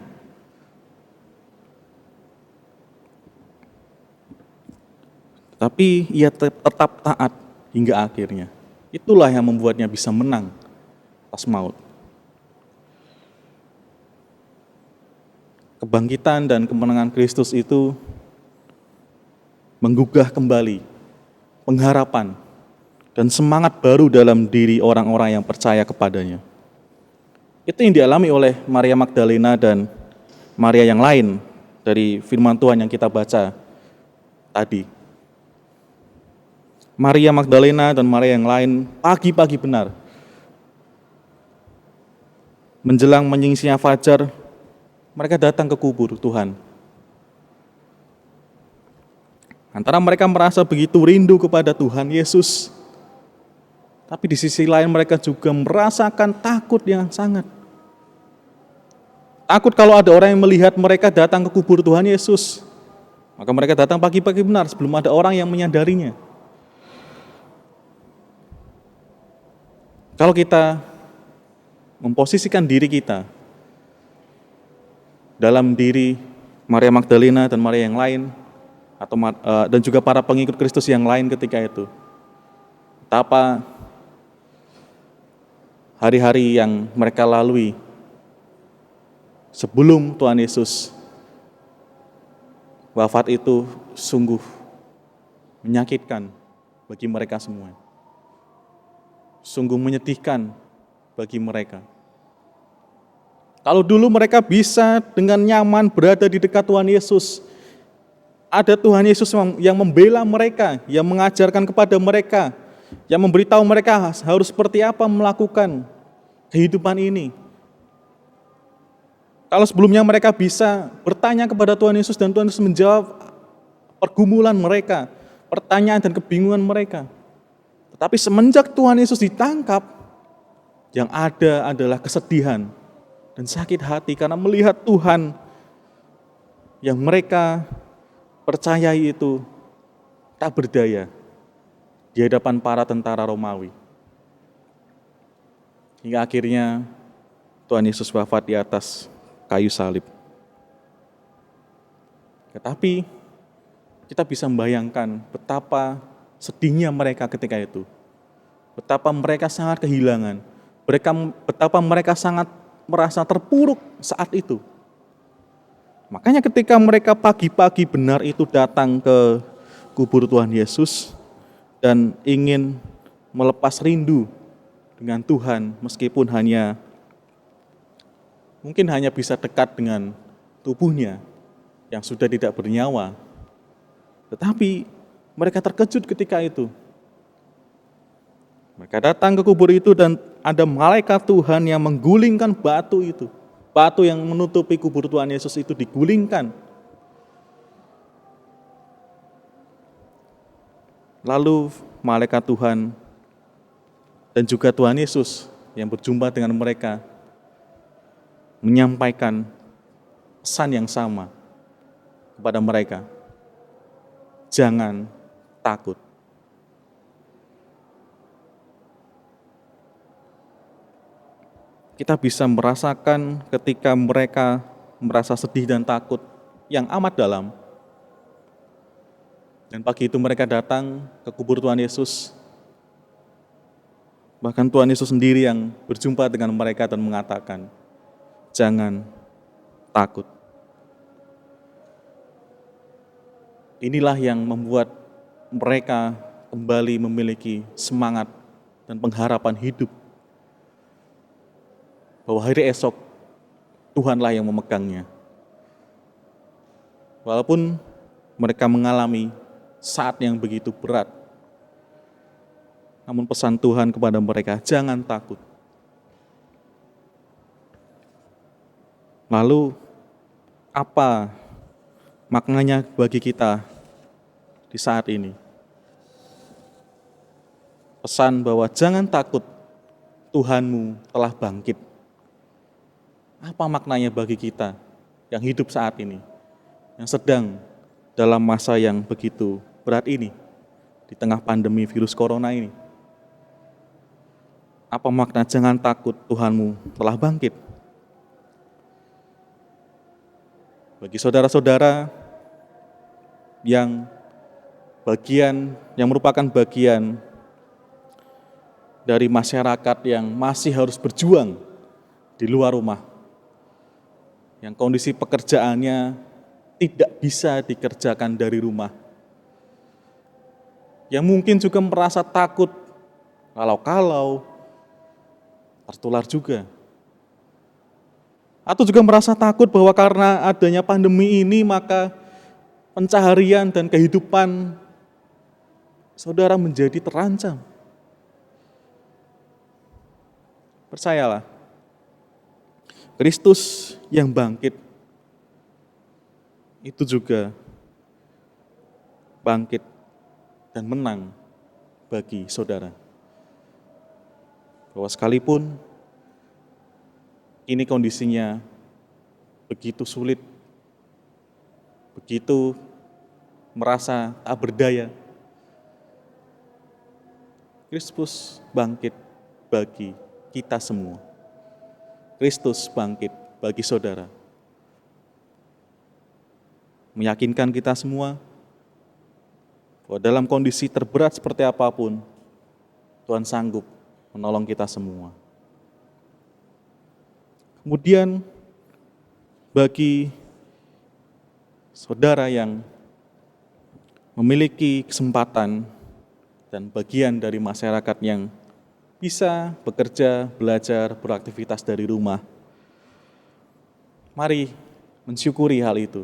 Tapi ia tetap taat hingga akhirnya. Itulah yang membuatnya bisa menang atas maut. Kebangkitan dan kemenangan Kristus itu menggugah kembali pengharapan dan semangat baru dalam diri orang-orang yang percaya kepadanya. Itu yang dialami oleh Maria Magdalena dan Maria yang lain dari firman Tuhan yang kita baca tadi. Maria Magdalena dan Maria yang lain pagi-pagi benar, menjelang menyingsingnya fajar, mereka datang ke kubur Tuhan. Antara mereka merasa begitu rindu kepada Tuhan Yesus, tapi di sisi lain mereka juga merasakan takut yang sangat. Takut kalau ada orang yang melihat mereka datang ke kubur Tuhan Yesus. Maka mereka datang pagi-pagi benar sebelum ada orang yang menyadarinya. Kalau kita memposisikan diri kita dalam diri Maria Magdalena dan Maria yang lain, dan juga para pengikut Kristus yang lain ketika itu, betapa hari-hari yang mereka lalui sebelum Tuhan Yesus wafat itu sungguh menyakitkan bagi mereka semua, sungguh menyedihkan bagi mereka. Kalau dulu mereka bisa dengan nyaman berada di dekat Tuhan Yesus, ada Tuhan Yesus yang membela mereka, yang mengajarkan kepada mereka, yang memberitahu mereka harus seperti apa melakukan kehidupan ini. Kalau sebelumnya mereka bisa bertanya kepada Tuhan Yesus dan Tuhan Yesus menjawab pergumulan mereka, pertanyaan dan kebingungan mereka. Tetapi semenjak Tuhan Yesus ditangkap, yang ada adalah kesedihan dan sakit hati karena melihat Tuhan yang mereka percayai itu tak berdaya di hadapan para tentara Romawi. Hingga akhirnya Tuhan Yesus wafat di atas kayu salib. Tetapi kita bisa membayangkan betapa sedihnya mereka ketika itu. Betapa mereka sangat kehilangan. Betapa mereka sangat merasa terpuruk saat itu. Makanya ketika mereka pagi-pagi benar itu datang ke kubur Tuhan Yesus dan ingin melepas rindu dengan Tuhan meskipun mungkin hanya bisa dekat dengan tubuhnya yang sudah tidak bernyawa. Tetapi mereka terkejut ketika itu. Mereka datang ke kubur itu dan ada malaikat Tuhan yang menggulingkan batu itu. Batu yang menutupi kubur Tuhan Yesus itu digulingkan. Lalu malaikat Tuhan dan juga Tuhan Yesus yang berjumpa dengan mereka menyampaikan pesan yang sama kepada mereka. Jangan takut. Kita bisa merasakan ketika mereka merasa sedih dan takut yang amat dalam. Dan pagi itu mereka datang ke kubur Tuhan Yesus. Bahkan Tuhan Yesus sendiri yang berjumpa dengan mereka dan mengatakan, jangan takut. Inilah yang membuat mereka kembali memiliki semangat dan pengharapan hidup. Bahwa hari esok Tuhanlah yang memegangnya. Walaupun mereka mengalami saat yang begitu berat, namun pesan Tuhan kepada mereka, jangan takut. Lalu, apa maknanya bagi kita di saat ini? Pesan bahwa jangan takut, Tuhanmu telah bangkit. Apa maknanya bagi kita yang hidup saat ini, yang sedang dalam masa yang begitu berat ini, di tengah pandemi virus corona ini? Apa makna jangan takut, Tuhanmu telah bangkit? Bagi saudara-saudara yang merupakan bagian dari masyarakat yang masih harus berjuang di luar rumah, yang kondisi pekerjaannya tidak bisa dikerjakan dari rumah, yang mungkin juga merasa takut kalau tertular juga, atau juga merasa takut bahwa karena adanya pandemi ini maka pencaharian dan kehidupan saudara menjadi terancam. Percayalah, Kristus yang bangkit itu juga bangkit dan menang bagi saudara. Bahwa sekalipun ini kondisinya begitu sulit, begitu merasa tak berdaya, Kristus bangkit bagi kita semua. Kristus bangkit bagi saudara. Meyakinkan kita semua bahwa dalam kondisi terberat seperti apapun, Tuhan sanggup menolong kita semua. Kemudian bagi saudara yang memiliki kesempatan dan bagian dari masyarakat yang bisa bekerja, belajar, beraktivitas dari rumah, mari mensyukuri hal itu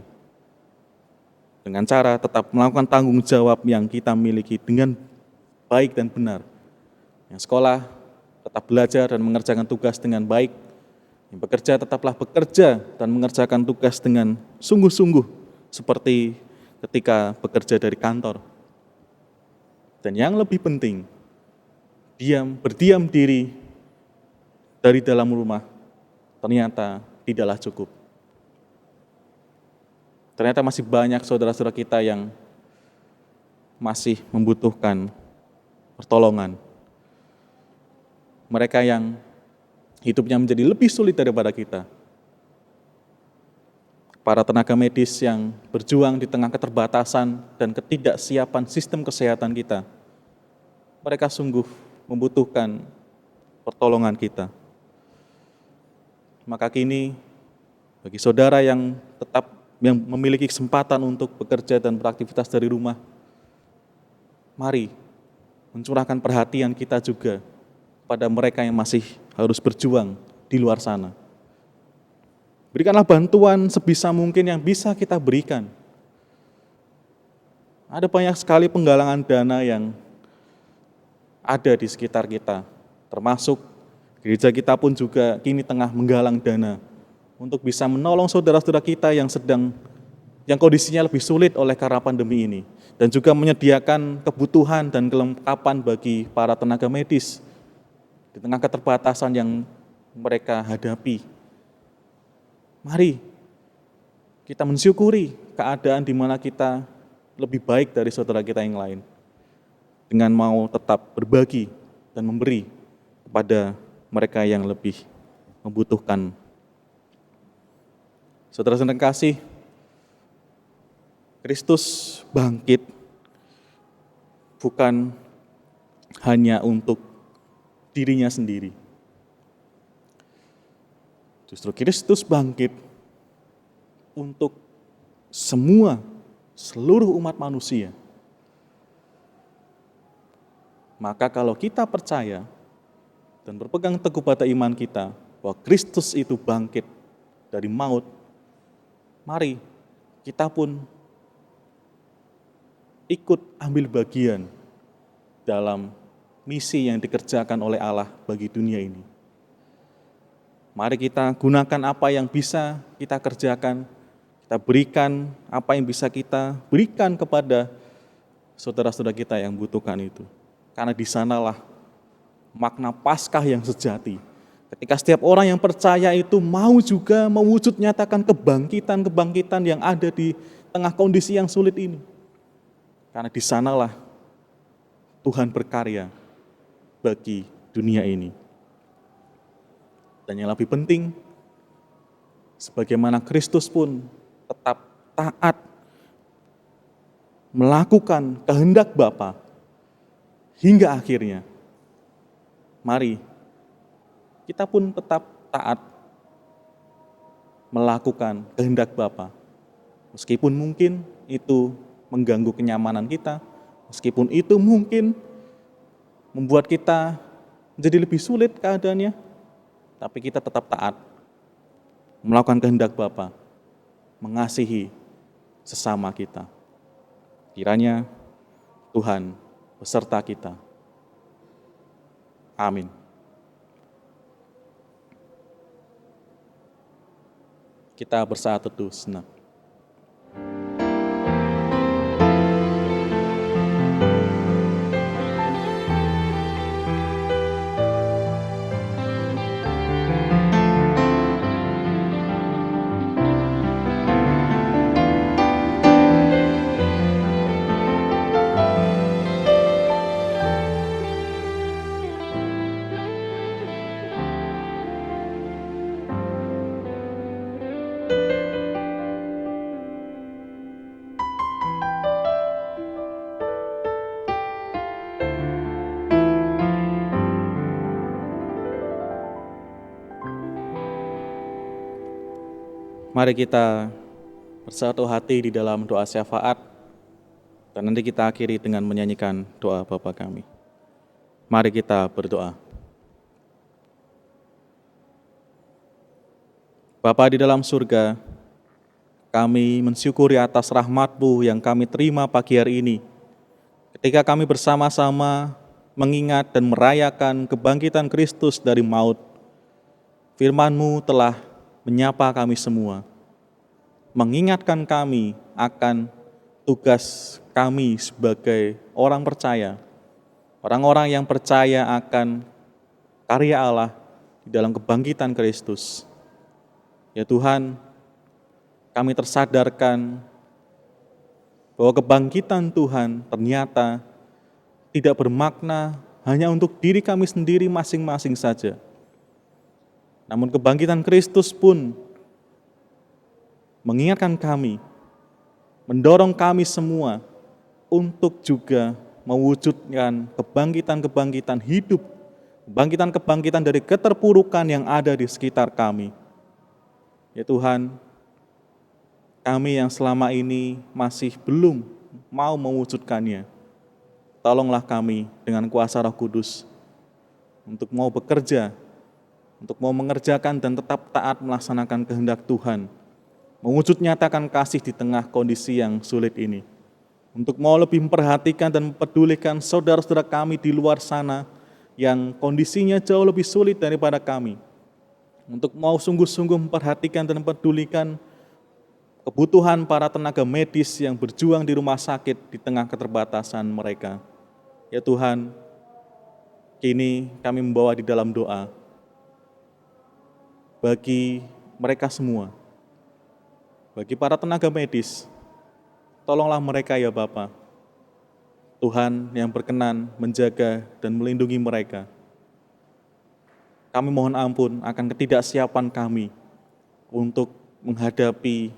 dengan cara tetap melakukan tanggung jawab yang kita miliki dengan baik dan benar. Yang sekolah tetap belajar dan mengerjakan tugas dengan baik. Yang bekerja tetaplah bekerja dan mengerjakan tugas dengan sungguh-sungguh seperti ketika bekerja dari kantor. Dan yang lebih penting, berdiam diri dari dalam rumah ternyata tidaklah cukup. ternyata masih banyak saudara-saudara kita yang masih membutuhkan pertolongan. Mereka yang hidupnya menjadi lebih sulit daripada kita. Para tenaga medis yang berjuang di tengah keterbatasan dan ketidaksiapan sistem kesehatan kita. Mereka sungguh membutuhkan pertolongan kita. Maka kini bagi saudara yang memiliki kesempatan untuk bekerja dan beraktivitas dari rumah, mari mencurahkan perhatian kita juga pada mereka yang masih harus berjuang di luar sana. Berikanlah bantuan sebisa mungkin yang bisa kita berikan. Ada banyak sekali penggalangan dana yang ada di sekitar kita, termasuk gereja kita pun juga kini tengah menggalang dana untuk bisa menolong saudara-saudara kita yang kondisinya lebih sulit oleh karena pandemi ini, dan juga menyediakan kebutuhan dan kelengkapan bagi para tenaga medis di tengah keterbatasan yang mereka hadapi. Mari kita mensyukuri keadaan di mana kita lebih baik dari saudara kita yang lain, dengan mau tetap berbagi dan memberi kepada mereka yang lebih membutuhkan. Saudara-saudara kasih, Kristus bangkit bukan hanya untuk dirinya sendiri. Justru Kristus bangkit untuk seluruh umat manusia. Maka kalau kita percaya dan berpegang teguh pada iman kita bahwa Kristus itu bangkit dari maut, mari kita pun ikut ambil bagian dalam misi yang dikerjakan oleh Allah bagi dunia ini. Mari kita gunakan apa yang bisa kita kerjakan, kita berikan apa yang bisa kita berikan kepada saudara-saudara kita yang membutuhkan itu. Karena di sanalah makna Paskah yang sejati. Ketika setiap orang yang percaya itu mau juga mewujud nyatakan kebangkitan yang ada di tengah kondisi yang sulit ini. Karena di sanalah Tuhan berkarya bagi dunia ini. Dan yang lebih penting, sebagaimana Kristus pun tetap taat melakukan kehendak Bapa hingga akhirnya, mari kita pun tetap taat melakukan kehendak Bapa. Meskipun mungkin itu mengganggu kenyamanan kita, meskipun itu mungkin membuat kita menjadi lebih sulit keadaannya, tapi kita tetap taat melakukan kehendak Bapa, mengasihi sesama kita. Kiranya Tuhan beserta kita. Amin. Kita bersaat teduh sejenak. Mari kita bersatu hati di dalam doa syafaat, dan nanti kita akhiri dengan menyanyikan doa Bapa kami. Mari kita berdoa. Bapa di dalam surga, kami mensyukuri atas rahmat-Mu yang kami terima pagi hari ini, ketika kami bersama-sama mengingat dan merayakan kebangkitan Kristus dari maut. Firman-Mu telah menyapa kami semua, mengingatkan kami akan tugas kami sebagai orang percaya, orang-orang yang percaya akan karya Allah di dalam kebangkitan Kristus. Ya Tuhan, kami tersadarkan bahwa kebangkitan Tuhan ternyata tidak bermakna hanya untuk diri kami sendiri masing-masing saja. Namun kebangkitan Kristus pun mengingatkan kami, mendorong kami semua untuk juga mewujudkan kebangkitan-kebangkitan hidup, kebangkitan-kebangkitan dari keterpurukan yang ada di sekitar kami. Ya Tuhan, kami yang selama ini masih belum mau mewujudkannya, tolonglah kami dengan kuasa Roh Kudus untuk mau bekerja, untuk mau mengerjakan dan tetap taat melaksanakan kehendak Tuhan, mewujud nyatakan kasih di tengah kondisi yang sulit ini, untuk mau lebih memperhatikan dan mempedulikan saudara-saudara kami di luar sana yang kondisinya jauh lebih sulit daripada kami, untuk mau sungguh-sungguh memperhatikan dan mempedulikan kebutuhan para tenaga medis yang berjuang di rumah sakit di tengah keterbatasan mereka. Ya Tuhan, kini kami membawa di dalam doa bagi mereka semua, bagi para tenaga medis, tolonglah mereka ya Bapa. Tuhan yang berkenan menjaga dan melindungi mereka. Kami mohon ampun akan ketidaksiapan kami untuk menghadapi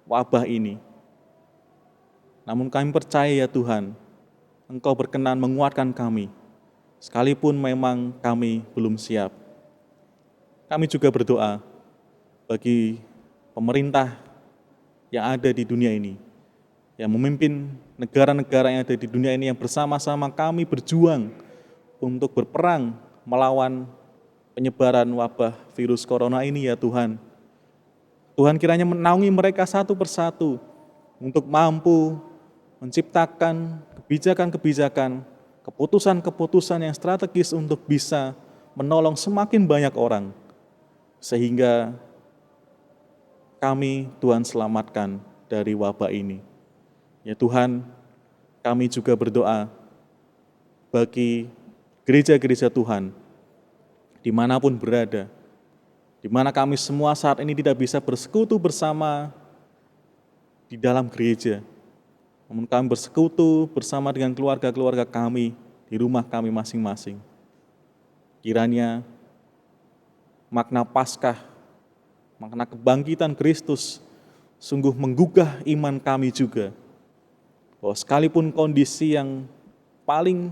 wabah ini. Namun kami percaya ya Tuhan, Engkau berkenan menguatkan kami, sekalipun memang kami belum siap. Kami juga berdoa bagi pemerintah yang ada di dunia ini, yang memimpin negara-negara yang ada di dunia ini, yang bersama-sama kami berjuang untuk berperang melawan penyebaran wabah virus corona ini ya Tuhan. Tuhan kiranya menaungi mereka satu persatu untuk mampu menciptakan kebijakan-kebijakan, keputusan-keputusan yang strategis untuk bisa menolong semakin banyak orang, sehingga kami Tuhan selamatkan dari wabah ini. Ya Tuhan, kami juga berdoa bagi gereja-gereja Tuhan, dimanapun berada, di mana kami semua saat ini tidak bisa bersekutu bersama di dalam gereja, namun kami bersekutu bersama dengan keluarga-keluarga kami di rumah kami masing-masing. Kiranya makna Paskah, makna kebangkitan Kristus sungguh menggugah iman kami juga, bahwa sekalipun kondisi yang paling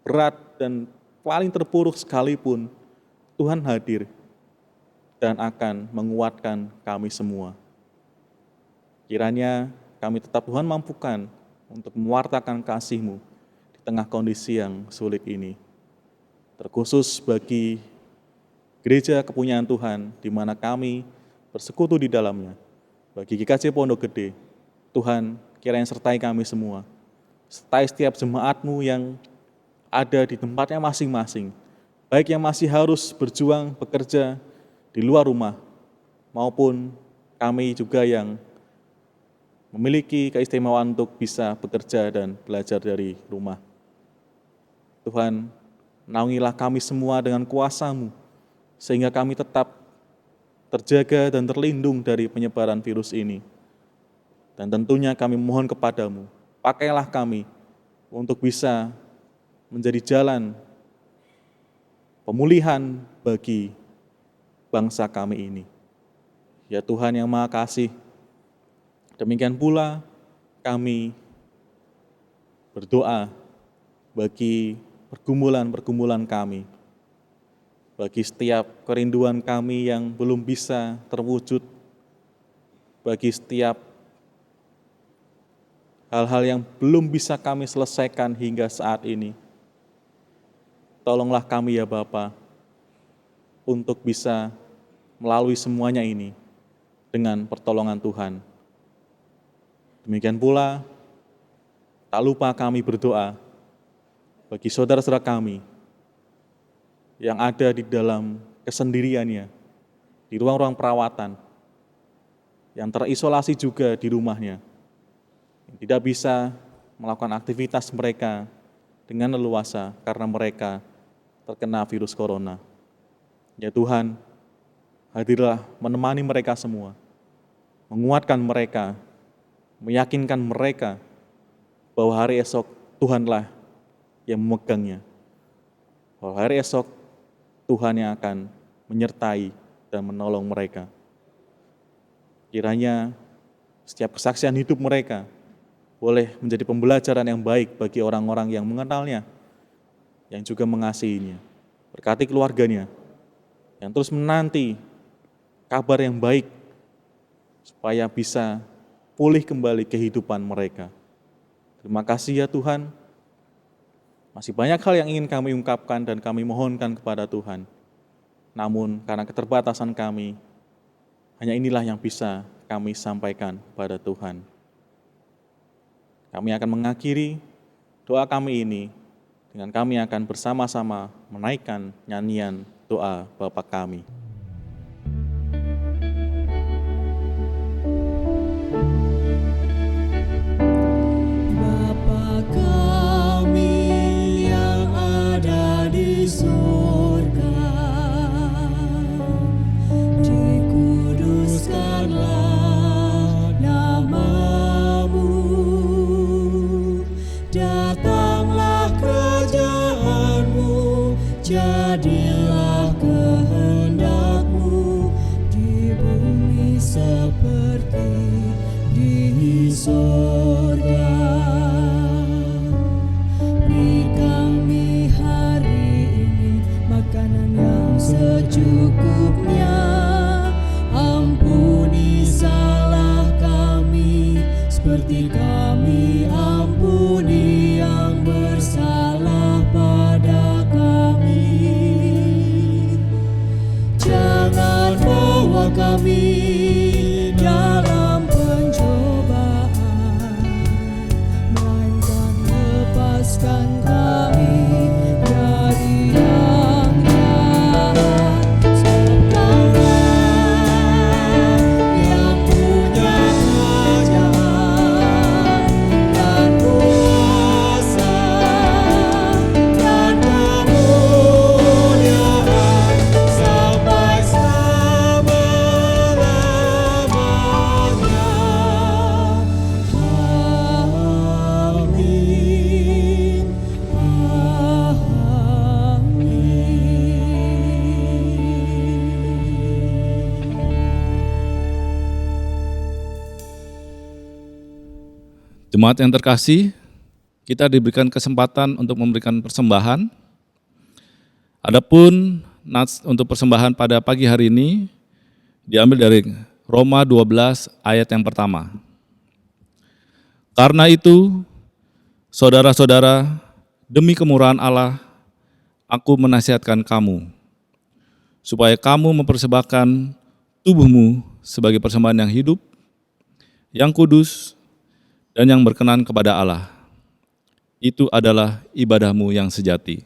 berat dan paling terpuruk sekalipun, Tuhan hadir dan akan menguatkan kami semua. Kiranya kami tetap Tuhan mampukan untuk mewartakan kasih-Mu di tengah kondisi yang sulit ini. Terkhusus bagi gereja kepunyaan Tuhan, di mana kami bersekutu di dalamnya. Bagi GKJ Pondok Gede, Tuhan kiranya sertai kami semua. Sertai setiap jemaat-Mu yang ada di tempatnya masing-masing, baik yang masih harus berjuang, bekerja di luar rumah, maupun kami juga yang memiliki keistimewaan untuk bisa bekerja dan belajar dari rumah. Tuhan, naungilah kami semua dengan kuasa-Mu, sehingga kami tetap terjaga dan terlindung dari penyebaran virus ini. Dan tentunya kami mohon kepadamu, pakailah kami untuk bisa menjadi jalan pemulihan bagi bangsa kami ini. Ya Tuhan yang Maha Kasih, demikian pula kami berdoa bagi pergumulan-pergumulan kami, bagi setiap kerinduan kami yang belum bisa terwujud, bagi setiap hal-hal yang belum bisa kami selesaikan hingga saat ini. Tolonglah kami ya Bapa, untuk bisa melalui semuanya ini dengan pertolongan Tuhan. Demikian pula, tak lupa kami berdoa bagi saudara-saudara kami yang ada di dalam kesendiriannya, di ruang-ruang perawatan, yang terisolasi juga di rumahnya, yang tidak bisa melakukan aktivitas mereka dengan leluasa karena mereka terkena virus corona. Ya Tuhan, hadirlah menemani mereka semua, menguatkan mereka, meyakinkan mereka bahwa hari esok Tuhanlah yang memegangnya. Bahwa hari esok Tuhan yang akan menyertai dan menolong mereka. Kiranya setiap kesaksian hidup mereka boleh menjadi pembelajaran yang baik bagi orang-orang yang mengenalnya, yang juga mengasihinya. Berkati keluarganya, yang terus menanti kabar yang baik, supaya bisa pulih kembali kehidupan mereka. Terima kasih ya Tuhan, masih banyak hal yang ingin kami ungkapkan dan kami mohonkan kepada Tuhan. Namun karena keterbatasan kami, hanya inilah yang bisa kami sampaikan kepada Tuhan. Kami akan mengakhiri doa kami ini dengan kami akan bersama-sama menaikkan nyanyian doa Bapa kami. Bapa kami yang ada di surga, dikuduskanlah nama-Mu, datanglah kerajaan-Mu, jadilah kehendak-Mu di bumi seperti di surga. Beri kami hari ini makanan yang secukupnya, ampuni salah kami seperti kami ampuni yang bersalah pada kami. Jangan bawa kami dalam pencobaan, melainkan lepaskan kami dari yang jahat. Sebab Kaulah yang punya kerajaan dan kuasa dan kemuliaan sampai selama-lamanya. Amin. Jemaat yang terkasih, kita diberikan kesempatan untuk memberikan persembahan. Adapun nats untuk persembahan pada pagi hari ini diambil dari Roma 12 ayat yang pertama. Karena itu, saudara-saudara, demi kemurahan Allah, aku menasihatkan kamu, supaya kamu mempersembahkan tubuhmu sebagai persembahan yang hidup, yang kudus, dan yang berkenan kepada Allah. Itu adalah ibadahmu yang sejati.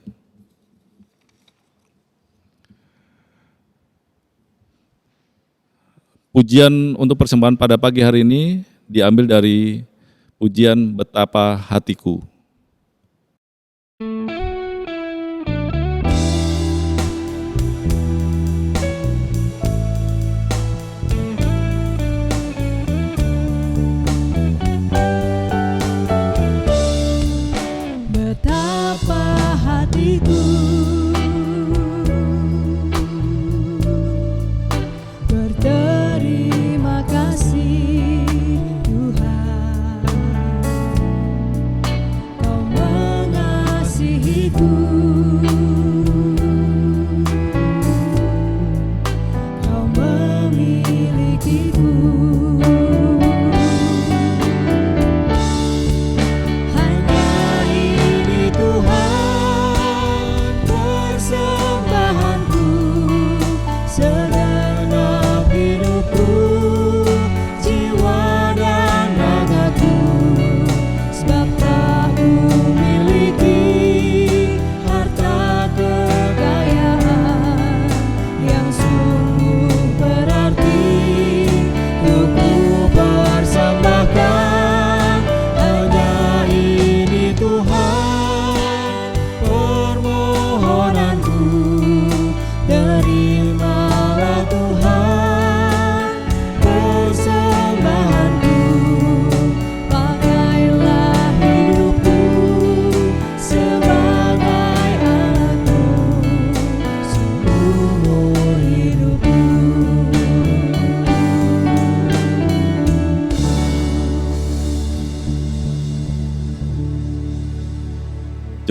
Pujian untuk persembahan pada pagi hari ini diambil dari pujian Betapa Hatiku. Betapa hatiku berterima kasih Tuhan, Kau mengasihiku, Kau memilikiku. Hanya ini Tuhan persembahanku, segenap hidupku, jiwa dan ragaku. Sebab tak ku miliki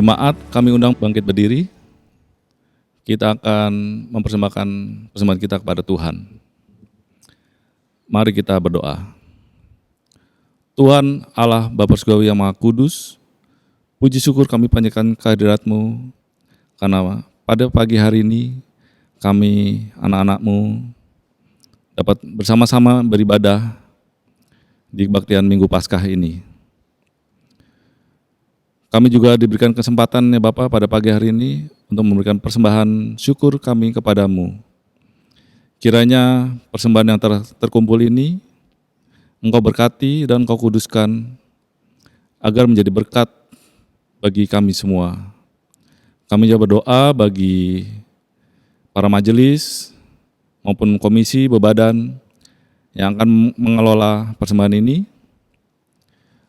Jemaat, kami undang bangkit berdiri. Kita akan mempersembahkan persembahan kita kepada Tuhan. Mari kita berdoa. Tuhan Allah Bapa Surgawi yang Maha Kudus, puji syukur kami panjatkan kehadirat-Mu, karena pada pagi hari ini kami anak-anak-Mu dapat bersama-sama beribadah di kebaktian Minggu Paskah ini. Kami juga diberikan kesempatan ya Bapak pada pagi hari ini untuk memberikan persembahan syukur kami kepadamu. Kiranya persembahan yang terkumpul ini Engkau berkati dan Engkau kuduskan agar menjadi berkat bagi kami semua. Kami juga berdoa bagi para majelis maupun komisi bebadan yang akan mengelola persembahan ini.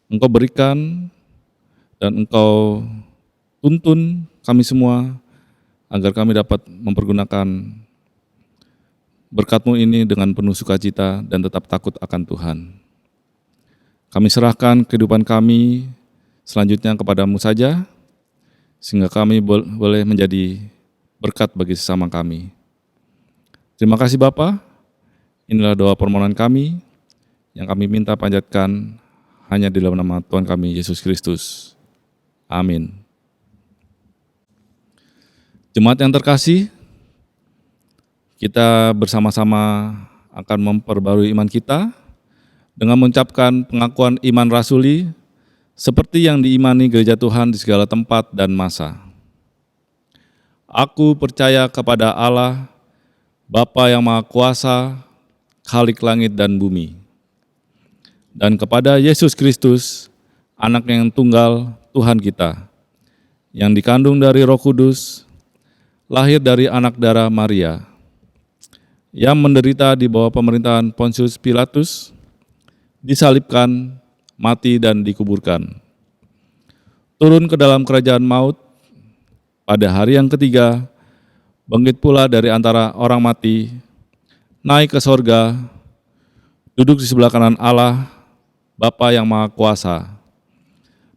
Engkau berikan dan Engkau tuntun kami semua agar kami dapat mempergunakan berkat-Mu ini dengan penuh sukacita dan tetap takut akan Tuhan. Kami serahkan kehidupan kami selanjutnya kepadamu saja, sehingga kami boleh menjadi berkat bagi sesama kami. Terima kasih Bapa. Inilah doa permohonan kami yang kami minta panjatkan hanya di dalam nama Tuhan kami Yesus Kristus. Amin. Jemaat yang terkasih, kita bersama-sama akan memperbarui iman kita dengan mengucapkan pengakuan iman rasuli seperti yang diimani gereja Tuhan di segala tempat dan masa. Aku percaya kepada Allah, Bapa yang Maha Kuasa, Khalik langit dan bumi, dan kepada Yesus Kristus, Anak yang tunggal Tuhan kita, yang dikandung dari Roh Kudus, lahir dari anak darah Maria, yang menderita di bawah pemerintahan Pontius Pilatus, disalibkan, mati dan dikuburkan. Turun ke dalam kerajaan maut, pada hari yang ketiga, bangkit pula dari antara orang mati, naik ke sorga, duduk di sebelah kanan Allah, Bapa yang Maha Kuasa,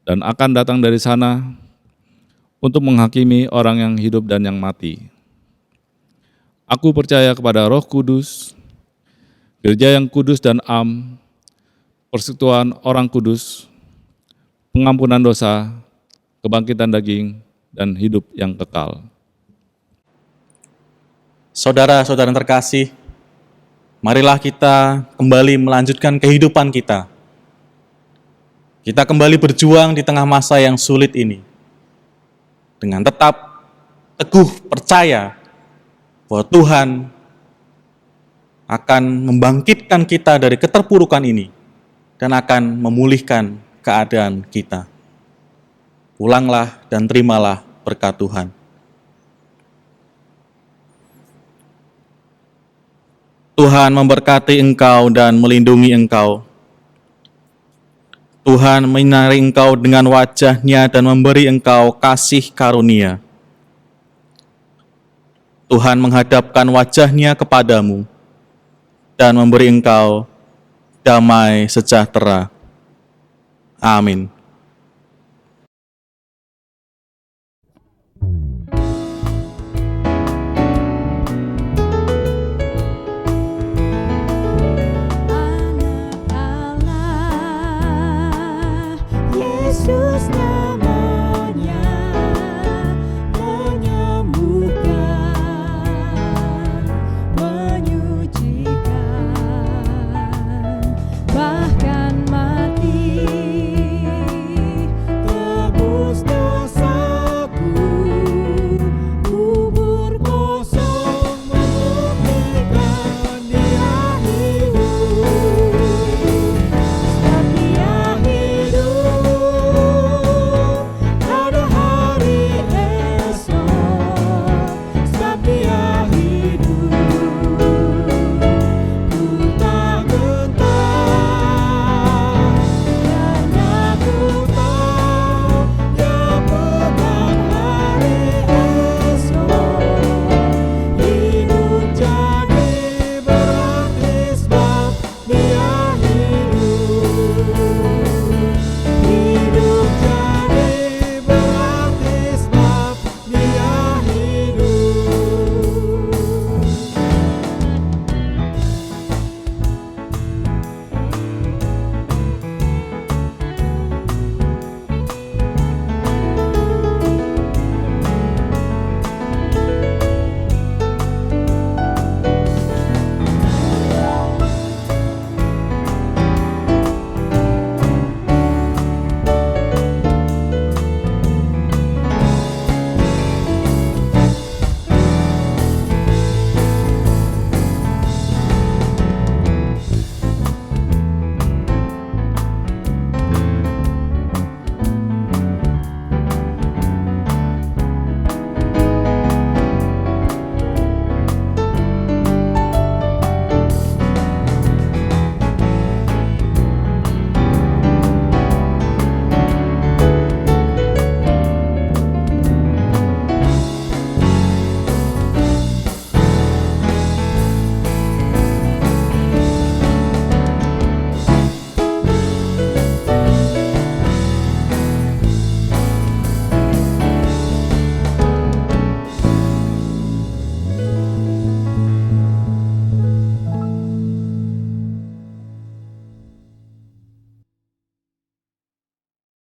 dan akan datang dari sana untuk menghakimi orang yang hidup dan yang mati. Aku percaya kepada Roh Kudus, gereja yang kudus dan am, persekutuan orang kudus, pengampunan dosa, kebangkitan daging, dan hidup yang kekal. Saudara-saudara yang terkasih, marilah kita kembali melanjutkan kehidupan kita. Kita kembali berjuang di tengah masa yang sulit ini, dengan tetap teguh percaya bahwa Tuhan akan membangkitkan kita dari keterpurukan ini dan akan memulihkan keadaan kita. Pulanglah dan terimalah berkat Tuhan. Tuhan memberkati engkau dan melindungi engkau. Tuhan menyinari engkau dengan wajah-Nya dan memberi engkau kasih karunia. Tuhan menghadapkan wajah-Nya kepadamu dan memberi engkau damai sejahtera. Amin.